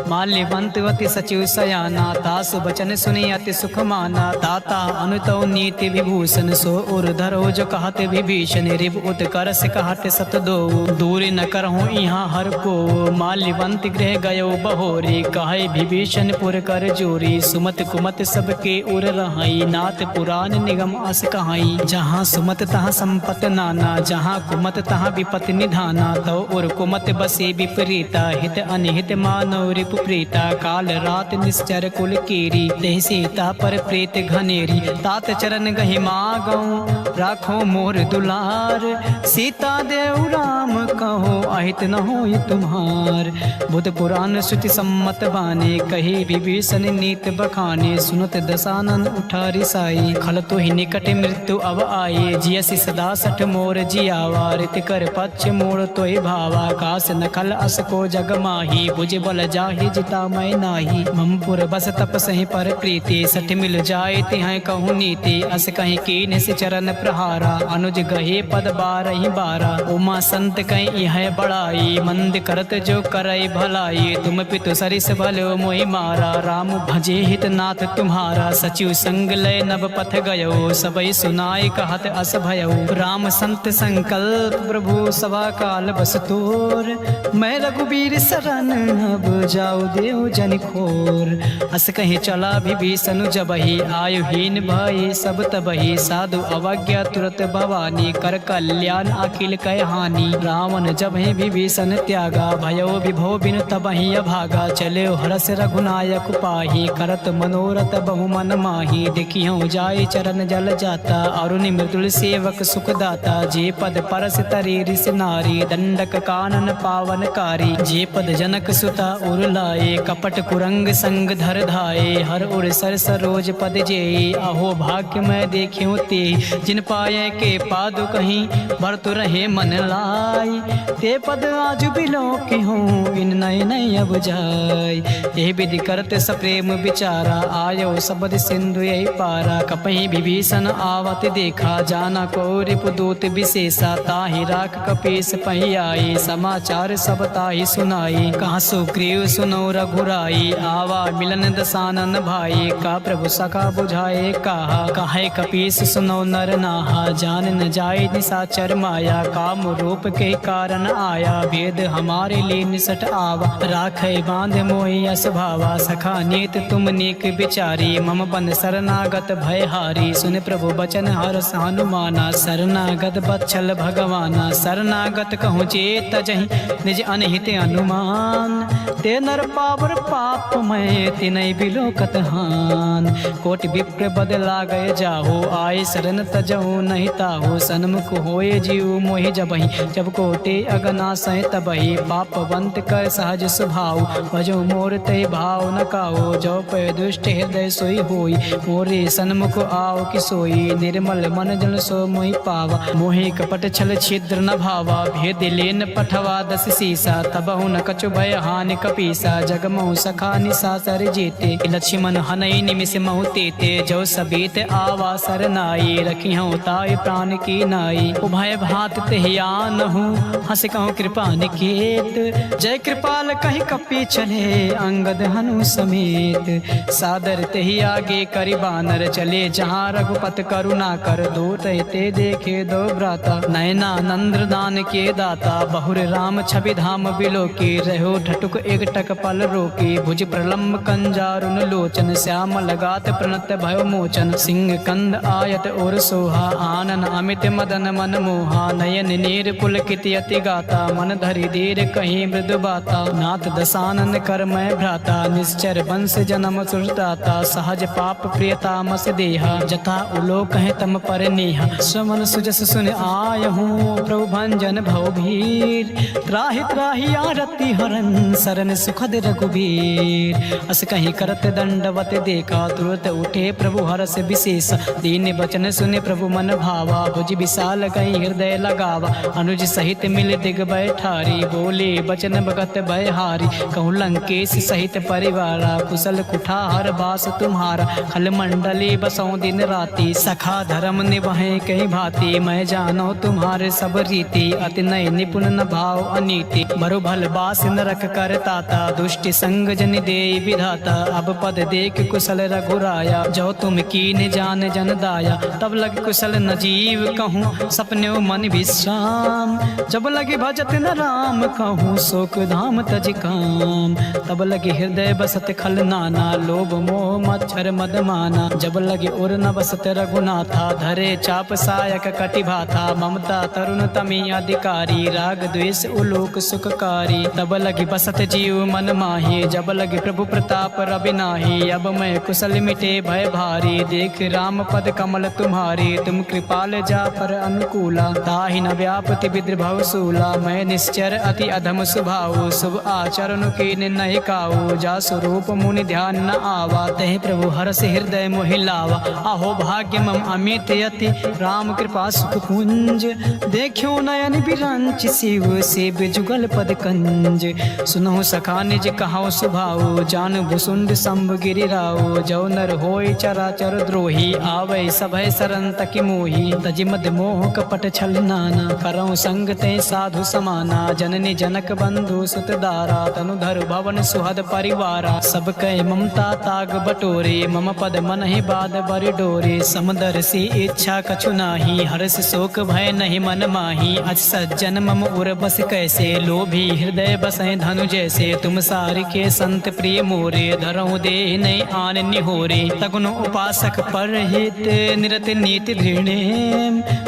माल्यवंत वति सचिव सयाना तासु बचन सुनी अति सुख माना। दाता अनुतो नीति विभूषण सो उर धरो जो कहते विभीषण। रिप उत्कर से कहते सत दो दूर न करहूँ यहाँ हर को। माल्यवंत गृह गयो बहोरी कहे विभीषण पुर कर जोरी। सुमत कुमत सबके उर रहाई नाथ पुराण निगम अस कहाई। जहाँ सुमत तहाँ संपत नाना जहाँ कुमत तहाँ विपत निधाना। तो उर कुमत बसे विपरीता हित अनिहित मानव रिपु प्रीता। काल रात निश्चर कुल कीरी देह सीता पर प्रीत घनेरी। तात चरण गहि मागऊं राखो मोर दुलार। सीता देव राम कहो अहित न होई तुम्हार। बुध पुराण श्रुति सम्मत बाने कही विभीषण नीत बखाने। सुनत दसानन उठा रिसाई खल तो ही निकट मृत्यु अब आए। जियसि सदा सठ मोर जियावा रित कर पक्ष मोर तोय भावा। कास नखल अस को जग माही भुज बल जाहि जिता मैं नाही। ममपुर बस तप सही पर प्रीति सठ मिल जाए तिहाय कहूँ नीति। अस कहीं कीन से चरण प्रहारा अनुज गहे पद बारहि बारा। उमा संत कहीं यह बड़ाई मंद करत जो करई भलाई। तुम पितु सरिस भलो मोहि मारा राम भजे हित नाथ तुम्हारा। सचिव संग लय नभ पथ गयो सबई सुनाई कहत अस भयो। राम संत संकल्प प्रभु सभा काल बस तोर। मैं रघुबीर शरण अब जाऊ देव जन खोर। अस कहीं चला विभीषण जबहि आयुहीन भय सब तबहि। साधु अवज्ञा तुरत भवानी कर कल्याण अखिल कह हानि। रावण जब है विभीषण त्यागा भयो विभो बिन तबहि अभागा। चले हरस रघुनायक पाही करत मनोरथ बहु मन माही। देखियो जाय चरण जल जाता अरुण मृदुल सेवक सुखदाता। जे पद परस तरी ऋष नारी दंडक कानन पावन कारी। जे पद जनक सुता उर लाए कपट कुरंग संग धर धाये। हर उर सर सरोज पद जेई अहो भाग्य मैं देखियो ते। जिन पाए के पादु कहीं भरत रहे मन लाई। ते पद आज बिलो की हूँ इन नय नय अब जाय। यह विधि करते सप्रेम विचारा आयो सबद सिंधु यही पारा। कपहि विभीषण आवत देखा जाना को रिपुदूत विशेषा। ताहि राख कपीस पही आई समाचार सब ताहि सुनाई। कहाँ सुग्रीव सुनो रघुराई आवा मिलन दसानन भाई। का प्रभु सखा बुझाए कहा कहे कपीस सुनो नर नाहा। जान न जाए निशाचर माया काम रूप के कारण आया। भेद हमारे लिए निसट आवा राखे बांध मोहि यस भावा। सखा नीत तुम नेक विचारी मम बन शरणागत भय हारी। सुन प्रभु बचन हरस हनुमाना शरणागत बच्छल भगवाना। शरणागत कहूँ चेत जहि निज अनहित अनुमान। ते नर पावर पाप मैं तिनय बिलोकत हान। कोटि विप्र बदला गए जाहो आए शरण तजहु नहीं ताहो। सन्मुख होए जीव मोहि जबहि जब कोटे अगना सह तबहि। पापवंत कर सहज स्वभाव भजो मोर ते भाव न काओ। जो पे दुष्ट हृदय सोई होई मोरे सन्मुख आओ कि सोई। निर्मल मन जल सो मोहि पावा मोहि कपट छल छिद्र न भावा। भेद लेन पठवा दस सीसा तबहु न कछु भय हानि कपीसा। जगमहु सखा निशाचर जेते लक्ष्मण हनई निमिष महु तेते। जो सबीत आवा सरनाई रखिहु ताय प्राण की नाई। उभय भात तेहियान हूँ हंस कहूँ कृपा निकेत। जय कृपाल कही कपी चले अंगद हनु समेत। सादर तेहि आगे करि बानर चले जहाँ रघुपत करुणा कर। दो ते देखे दो भ्राता नयना नंद्र दान के दाता। बहुर राम छवि धाम बिलो के रहो ठटुक एक टक पल रोके। भुज प्रलम्ब कंजारुन लोचन श्याम लगात प्रणत भयो मोचन। सिंह कंद आयत और सोहा आनन अमित मदन मन मोहा। नयन नीर पुलकित यति गाता मन धरि धीर कहीं मृदु बाता। नाथ दसानन कर मैं भ्राता निश्चर वंश जन्म सुरदाता। सहज पाप प्रियता मस देहा जथा उलोक है तम पर नेहा। समन सुजस सुन आय हूँ प्रभु भंजन भव भीर। त्राहि त्राहि आरती हरन सरन सुखद रघुबीर। अस कहीं करत दंडवत देखा तुरत उठे प्रभु हरस विशेष। दीन वचन सुने प्रभु मन भावा भुज विशाल गई हृदय लगावा। अनुज सहित मिल दिग बैठारी बोले बचन भगत भयहारी। कहूँ लंकेश सहित परिवारा कुशल कुठार बास तुम्हारा। खल मंडले बसों दिन राति सखा धर्म निभाए कहीं भांति। मैं जानो तुम्हारे सब रीति अति नय निपुण न भाव अनीति। बरु भल बास नरक कर ताता दुष्ट संग जन दे विधाता। अब पद देख कुशल कुशल रघुराया। जो तुम कीन जान जन दाया, तब लग कुशल न जीव कहूँ सपने मन विश्राम। जब लगे भजत न राम कहूँ शोक धाम तज काम। तब लगे हृदय बसत खल नाना, लोभ मोह मच्छर मद माना। जब लगे उर न बसत रघुनाथा, धरे चाप सायक कटिभाथा। ममता तरुण तमी अधिकारी, राग द्वेष उलोक सुखकारी। तब लगे बसत जीव मन माही, जब लगे प्रभु प्रताप रवि नाही। अब मैं कुशल मिटे भय भारी, देख राम पद कमल तुम्हारी। तुम कृपाल जा पर अनुकूला, ताहि न व्यापति विद्रभव सूला। मैं निश्चर अति अधम स्वभाव, शुभ आचरण कीन नहीं काऊ। जा स्वरूप मुनि ध्यान न आवा, तहि प्रभु हरष हृदय मोहि लावा। आहो भाग्य मम अमित यति, राम कृपा सुख पुंज। देखियो नयन बिरंच, शिव सेव जुगल पद कंज। सुनहु सखा निज कहाओ सुभाओ, जान भुसुंड शंभ गिरिराओ। जो नर होय चराचर द्रोही, आवै सभय सरन तकि मोही। तजि मद मोह कपट छल नाना, करऊँ संग ते साधु समाना। जननी जनक बंधु सुत दारा, तनुधर भवन सुहद परिवारा। सब कह ममता ताग बटोरे, मम पद मन ही बाद बर डोरे। समदर सी इच्छा कछु नाही, हर्ष शोक भय नहीं मन माही। अज सज्जन मम उर बस कैसे, लोभी हृदय बसै धनु जैसे। तुम सारि के संत प्रिय मोरे, धरऊँ दे नहीं आन निहोरे। तगुन उपासक पर हित, निरत नीति धृणे।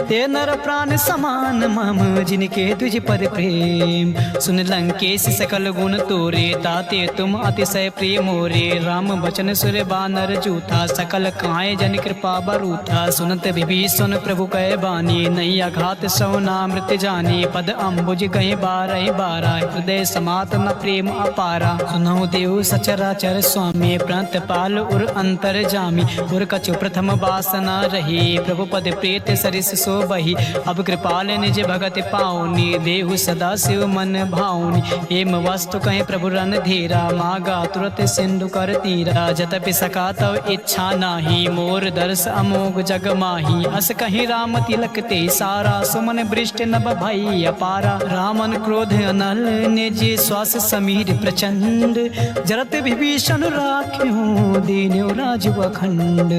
ते नर प्राण समान मम, जिनके तुझ पद प्रेम। सुन लंकेश सकल गुण तोरे, ताते तुम अतिशय प्रिय मोरे। राम बचन सुर बानर जूथा, सकल काए जन कृपा बरूथा। सुनत विभीषण प्रभु कह बानी, नहीं अघात सौनामृत जानी। पद अम्बुज कहीं बारह बारा, हृदय समात न प्रेम अपारा। सुनहु देव सचराचर स्वामी, प्रांत पाल उर अंतर जामी। उर कछु प्रथम वासना रही, प्रभु पद प्रेत सरिस सो बही। अब कृपाल निज भगत पाऊनी, देहु सदा शिव मन भाऊनी। एम वस्तु कहीं प्रभु रन धीरा, मागा तुरत सिंधु कर तीरा। जतपि सका तव इच्छा नाही, मोर दर्श अमोघ जग माही। अस कहीं राम तिलक ते सारा, सुमन बृष्ट नभ भई अपारा। रामन क्रोध अनल, निज श्वास समीर प्रचंड। जरत विभीषण राख्यो, दीन्यो राजु अखंड।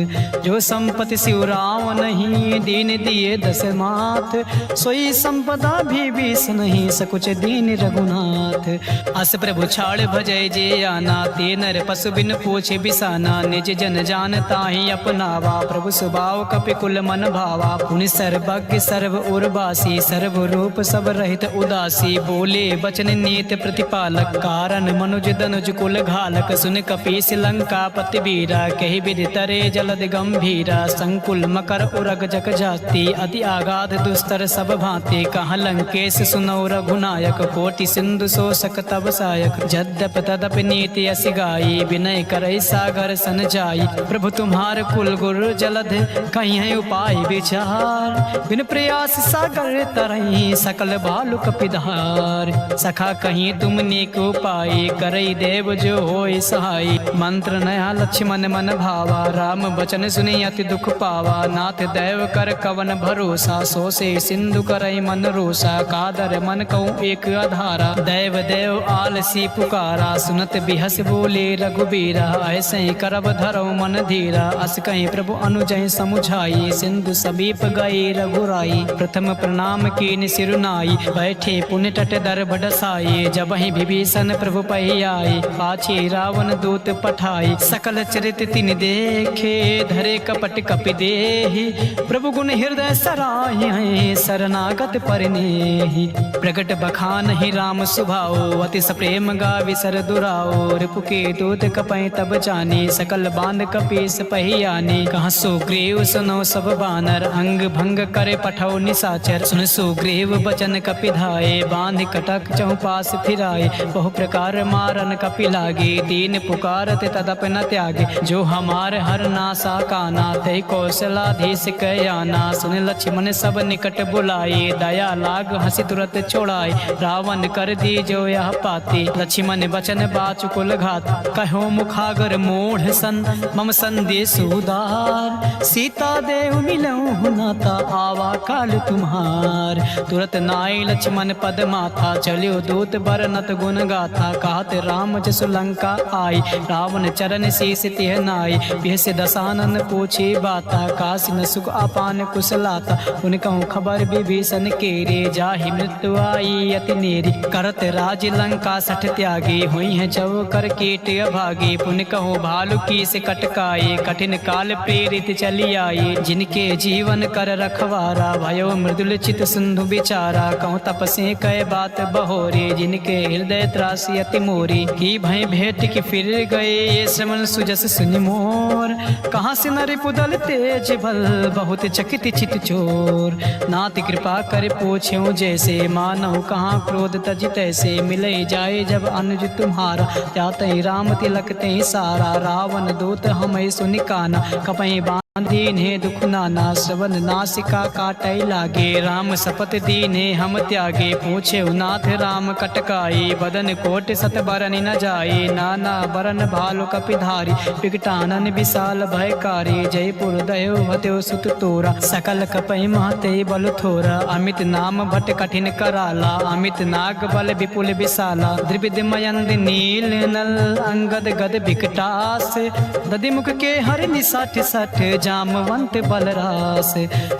जो संपत्ति शिव राम नहीं, दीन दिए दस माथ। सोई संपदा विभीषण नहीं, सकुच दीन रघुनाथ। अस प्रभु छाड़ भजय जे आना, ते नर पशु बिन पूछे बिसाना। निज जन जान ताहि अपनावा, प्रभु स्वभाव कपिकुल मन भावा। पुनि सर्वज्ञ सर्व उर्वासी, सर्व रूप सब रहित उदासी। बोले बचन नीत प्रतिपालक, कारण मनुज दनुज कुल घालक। सुन कपीस लंका पति बीरा, कही विधि तरे जलद गंभीरा। संकुल मकर उरग जग जाति, अति आगाध दुस्तर सब भांति। कहाँ लंकेश सुनौ रघुनायक, कोटि सिंधु शोषक तब सायक। जद्यप तदप नीति अस गाई, विनय करई सागर सन जाई। प्रभु तुम्हार कुल गुरु जलध, कहीं है उपाय विचार। बिन प्रयास सागर तरई, सकल बालु कपिधार। सखा कहीं तुम नेक उपाय, करई देव जो होय सहाय। मंत्र नया लक्ष्मण मन भावा, राम बचन सुनि अति दुख पावा। नाथ दैव कर कवन भरोसा, सो से सिंधु करई मन रोसा। कादर मन कहूँ एक आधारा, दैव देव आलसी पुकारा। सुनत बिहस बोले रघुबीरा, ऐसे ही करब धरो मन धीरा। अस कहीं प्रभु अनुजय समुझाई, सिंधु समीप गए रघुराई। प्रथम प्रणाम कीन सिरुनाई, बैठे पुण्य तट दर बडसाई। जब ही विभीषण प्रभु पही आए, पाछे रावण दूत पठाई। सकल चरित तिन देखे, धरे कपट कपि देहि। प्रभु गुण हृदय सराहि, शरणागत परिनेहि। प्रगट बखान ही राम सुभाओ, अति प्रेम गावि सर दुराओ। रिपु के दूत कपै तब जाने, सकल बांध कपीस पही आने। कहाँ सुग्रीव सुनो सब बानर, अंग भंग करे पठौ निशाचर। सुन सुग्रीव बचन कपि धाये, बांध कटक चहुपास फिराए। बहु प्रकार मारन कपि लागे, दीन पुकारत तदप न त्यागे। जो हमार हर नासा काना, ते कौशलाधीश कयाना। सुन लक्ष्मण सब निकट बुलाए, दया लाग हंसी तुरत छोड़ाए। रावण कर दी जो यह पाते, लक्ष्मण बचन बाचु कुल घात। कहो मुखागर मोढ़ सन, मम संदेश उदार। सीता देव मिलऊँ नाता, आवा काल तुम्हार। तुरत नाई लक्ष्मण पद माथा, चलियो दूत बरनत गुण गाथा। कहत राम जसु लंका आई, रावण चरण शीस तिह नाई। बिह से दसानन पूछी बाता काशी न सुख अपान कुशलाता। उन कहूँ खबर विभीषण केरे जाहि मृत्यु आई अति नेरी। करत राज लंका सठ त्यागी हुई है चौकर कीट अभागी। पुन कहूँ भालू की से कटकाई कठिन काल प्रेरित चली आई। जिनके जीवन कर रखवारा भयो मृदुल चित सिंधु बिचारा। कहूँ तपसे कह बात बहोरी जिनके हृदय त्रासी अति मोरी। की भय भेंट की फिर गए ये श्रवण सुजस सुनि मोर। कहाँ से नर पुदल तेज बल बहुत चकित चित चोर। नाथ कृपा कर पूछ्यो जैसे मानव कहाँ क्रोध तज तैसे। मिले जाए जब अनुज तुम्हारा जाते राम तिलक ते सारा। रावण दूत हमें सुनि काना कपहि दीने दुख नाना। श्रवण नासिका काटै लागे राम शपथ दीने हम त्यागे। पूछे नाथ राम कटकाई बदन कोट सत बरन न जाई। नाना बरन भालु कपिधारी विकटानन विशाल भयकारी। जयपुर दयो हत्यो सुत तोरा सकल कपै महते बल थोरा। अमित नाम भट कठिन कराला अमित नाग बल विपुल विशाला। द्रिविद मयंद नील नल अंगद गद विकटास। दधिमुख के हर निसाठ सठ जामवंत बलरास।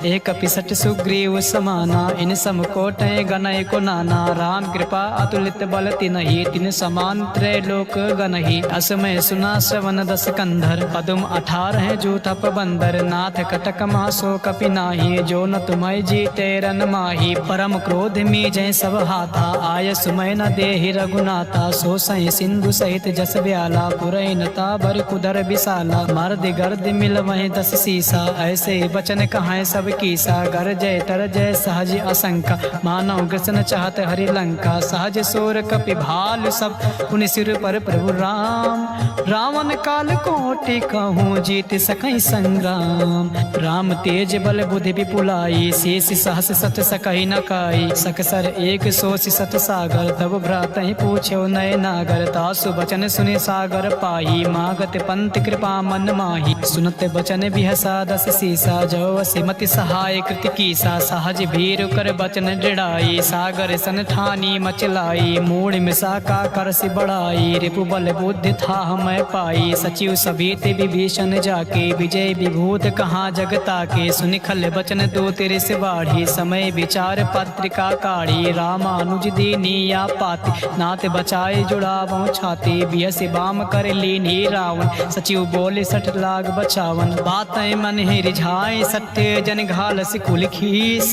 एक पिसठ सुग्रीव समाना इन सम कोटय गणय को नाना। राम कृपा अतुलित बल तिनहि तिन समान त्रैलोक गणहि। असमय सुना श्रवण दस कंधर पदुम 18 जो थप बंदर। नाथ कटक मासो कपि नाही जो न तुम्हें जीते रन माही। परम क्रोध मी जय सब हाथा आय सुमय न देहि रघुनाथा। सो सही सिंधु सहित जस ब्याला पुरई नता बर कुदर विशाला। मर्द गर्द मिल वहीं दस सीसा ऐसे बचन कहाँ सब कीसा। गर जय तर जय सहज असंका मानव कृष्ण चाहत हरि लंका। सहज सोर कपि भालु सब पुनि सिर पर प्रभु राम। रावण काल कोटि कहूँ जीत सकई संग्राम। राम तेज बल बुद्धि विपुलाई शेष सहस सत सकई न काई। सकसर एक सोच सत सागर तब भ्रात पूछो नय नागर। तासु बचन सुनि सागर पाही मागत पंत कृपा मन माही। सुनत बचन बिहसा दस सीसा जो सिमति सहाय कृति कीसा। सहज भीर कर बचन दृढ़ाई सागर सन ठानी मचलाई। मूढ़ मिसा का कर से बढ़ाई रिपु बल बुद्धि था मैं पाई। सचिव सभीत विभीषण जाके विजय विभूत कहाँ जगता के। सुनिखल बचन दो तेरे से बाढ़ी समय विचार पत्रिका काढ़ी। रामानुज दीनी या पाती नाथ बचाए जुड़ावों छाती। बियस बाम कर लीनी रावण सचिव बोले 60 लाख बचावन। बातें मन ही रिझाए सत्य जन घालस कुल खीस।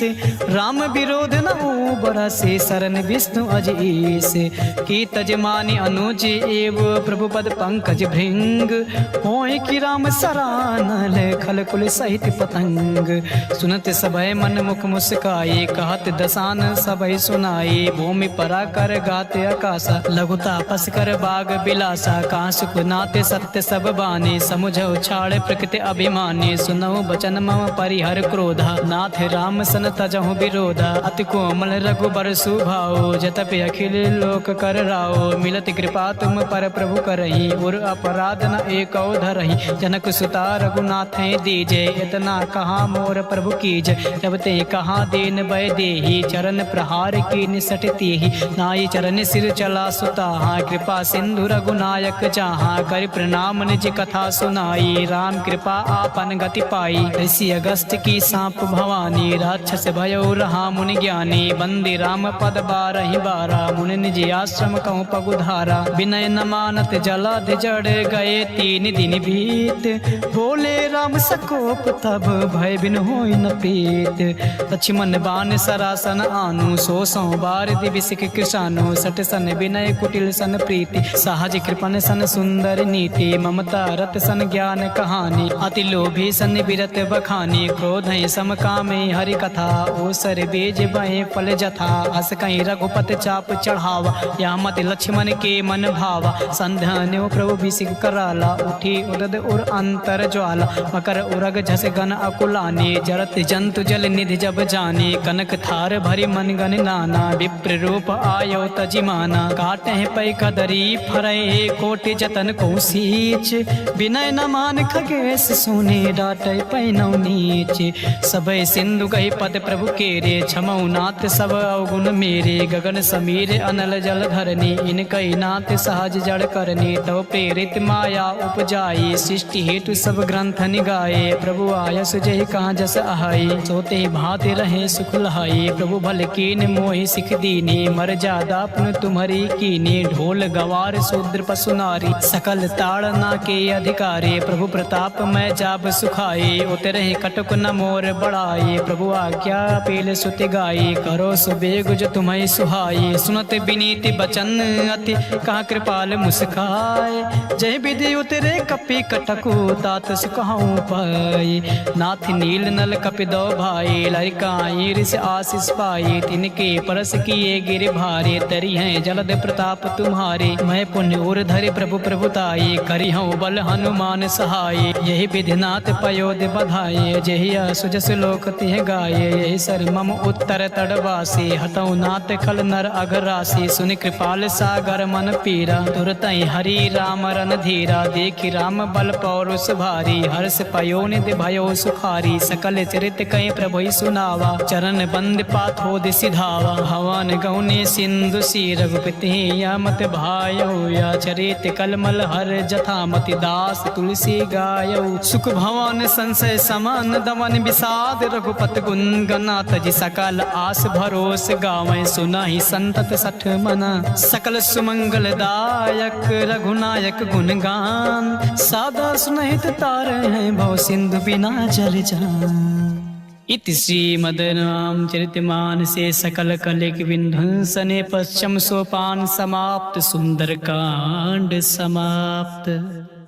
राम विरोध न बरसे शरण विष्णु अजीस। की तजमानी अनुज एव प्रभु पद पंकज भृंग। होय कि राम सरानल खल कुल सहित पतंग। सुनत सभय मन मुख मुस्काए कहत दसान सभय सुनाए। भूमि परा कर गाते आकाशा लघुता पस कर बाग बिलासा। कांसुक नाते सत्य सब बाने समुझ उछाड़ प्रकृति अभिमानी। सुनौ बचन मम परिहर क्रोधा नाथ राम सन तजहु विरोधा। अति कोमल रघुबर सुभाओ जतपि अखिल लोक कर राओ। मिलत कृपा तुम पर प्रभु करही उर अपराध न एको धरही। जनक सुता रघुनाथ दीजे इतना कहाँ मोर प्रभु कीज। जब ते कहाँ देन भय देही चरण प्रहार की निसटती ही। नाई चरण सिर चला सुता कृपा सिंधु रघुनायक जहाँ। कर प्रणाम निज कथा सुनाई राम कृपा आपन गति पाई। ऋषि अगस्त की सांप भवानी राक्षस भयो रहा मुनि ज्ञानी। बंदी राम पद बारहि बारा मुनि निज आश्रम कहूँ पगुधारा। विनय न मानत जलद जड़ गए 3 दिन बीत। बोले राम सकोप तब भय बिन होई न प्रीत। लक्ष्मण बाण सरासन आनु सो बार दिविसिक कृषानु। सट सन विनय कुटिल सन प्रीति सहज कृपन सन सुंदर नीति। ममता रत सन ज्ञान कहानी अति लोभी सन विरत बखानी। क्रोध सम कामे हरि कथा ओसर बेज बहे फल जथा। अस कहीं रघुपत चाप चढ़ावा या मत लक्ष्मण के मन भावा। संध्यान्यो प्रभु बिसिक कराला उठी उदद उर अंतर ज्वाला। मकर उरग झस गन अकुलाने जरत जंतु जल निधि जब जाने। कनक थार भरी मन गन नाना विप्र रूप आयो तजिमाना। काटे पै कदरी फरे कोटि जतन को सींच। विनय न मान खगेश सुन सने डाटे पैनौ नीचे। सबे सिंधु गही पद प्रभु केरे, क्षमौ नाथ सब अवगुण मेरे। गगन समीर अनल जल धरनी, इनकई नाथ सहज जड़ करनी। तव प्रेरित माया उपजाई, सृष्टि हेतु सब ग्रंथ निगाए। प्रभु आयस जहि कहाँ जस आहाई, सोते भांति रहे सुख लहाई। प्रभु भल कीन मोहि सिख दीनी, मर्यादा पुन तुम्हारी कीनी। ढोल गवार शूद्र पशु नारी, सकल ताड़ना के अधिकारी। प्रभु प्रताप मैं जाब सुखाए, उतरे कटक न मोर बढ़ाए। प्रभु आज्ञा पील सुति गाई, करो सुबेग जो तुम्हें सुहाई। सुनत विनीति बचन अति, कहा कृपाल मुस्काए। जय विधि उतरे कपि कटकु, तात सुखाऊं पाई। नाथ नील नल कपि दो भाई, लरिकाई ऋषि आशीष पाई। तिनके परस किए गिर भारे, तरी हैं जलद प्रताप तुम्हारे। मैं पुण्य उर धरि प्रभु प्रभुताई, करिहूँ बल हनुमान सहाय। यही विधिनाथ पयोध बधाये, जहि सुजस लोक तिह गाये। यही सर मम उत्तर तड़वासी, हतौ नाथ खल नर अघरासी। सुनि कृपाल सागर मन पीरा, तुरतहि हरि राम रन धीरा। देखि राम बल पौरुष भारी, हर्ष पयो निधि भयो सुखारी। सकल चरित कई प्रभु सुनावा, चरण बंद पाथोद सिधावा। हवन गौने सिंधु सी, रघुपति या मत भायो। या चरित कलमल हर जथामति, दास तुलसी गायो। सुख भवन संशय समान, दमन विषाद रघुपत गुण गनाथ जी। सकल आस भरोस गावें, सुनाहि संतत सठ मना। सकल सुमंगल दायक रघुनायक गुणगान, सादा सुनहित तारे हैं भव सिंधु बिना जल जान। इति श्रीमद्रामचरितमानसे सकल कलिक विध्वंसने पश्चिम सोपान समाप्त। सुंदर कांड समाप्त।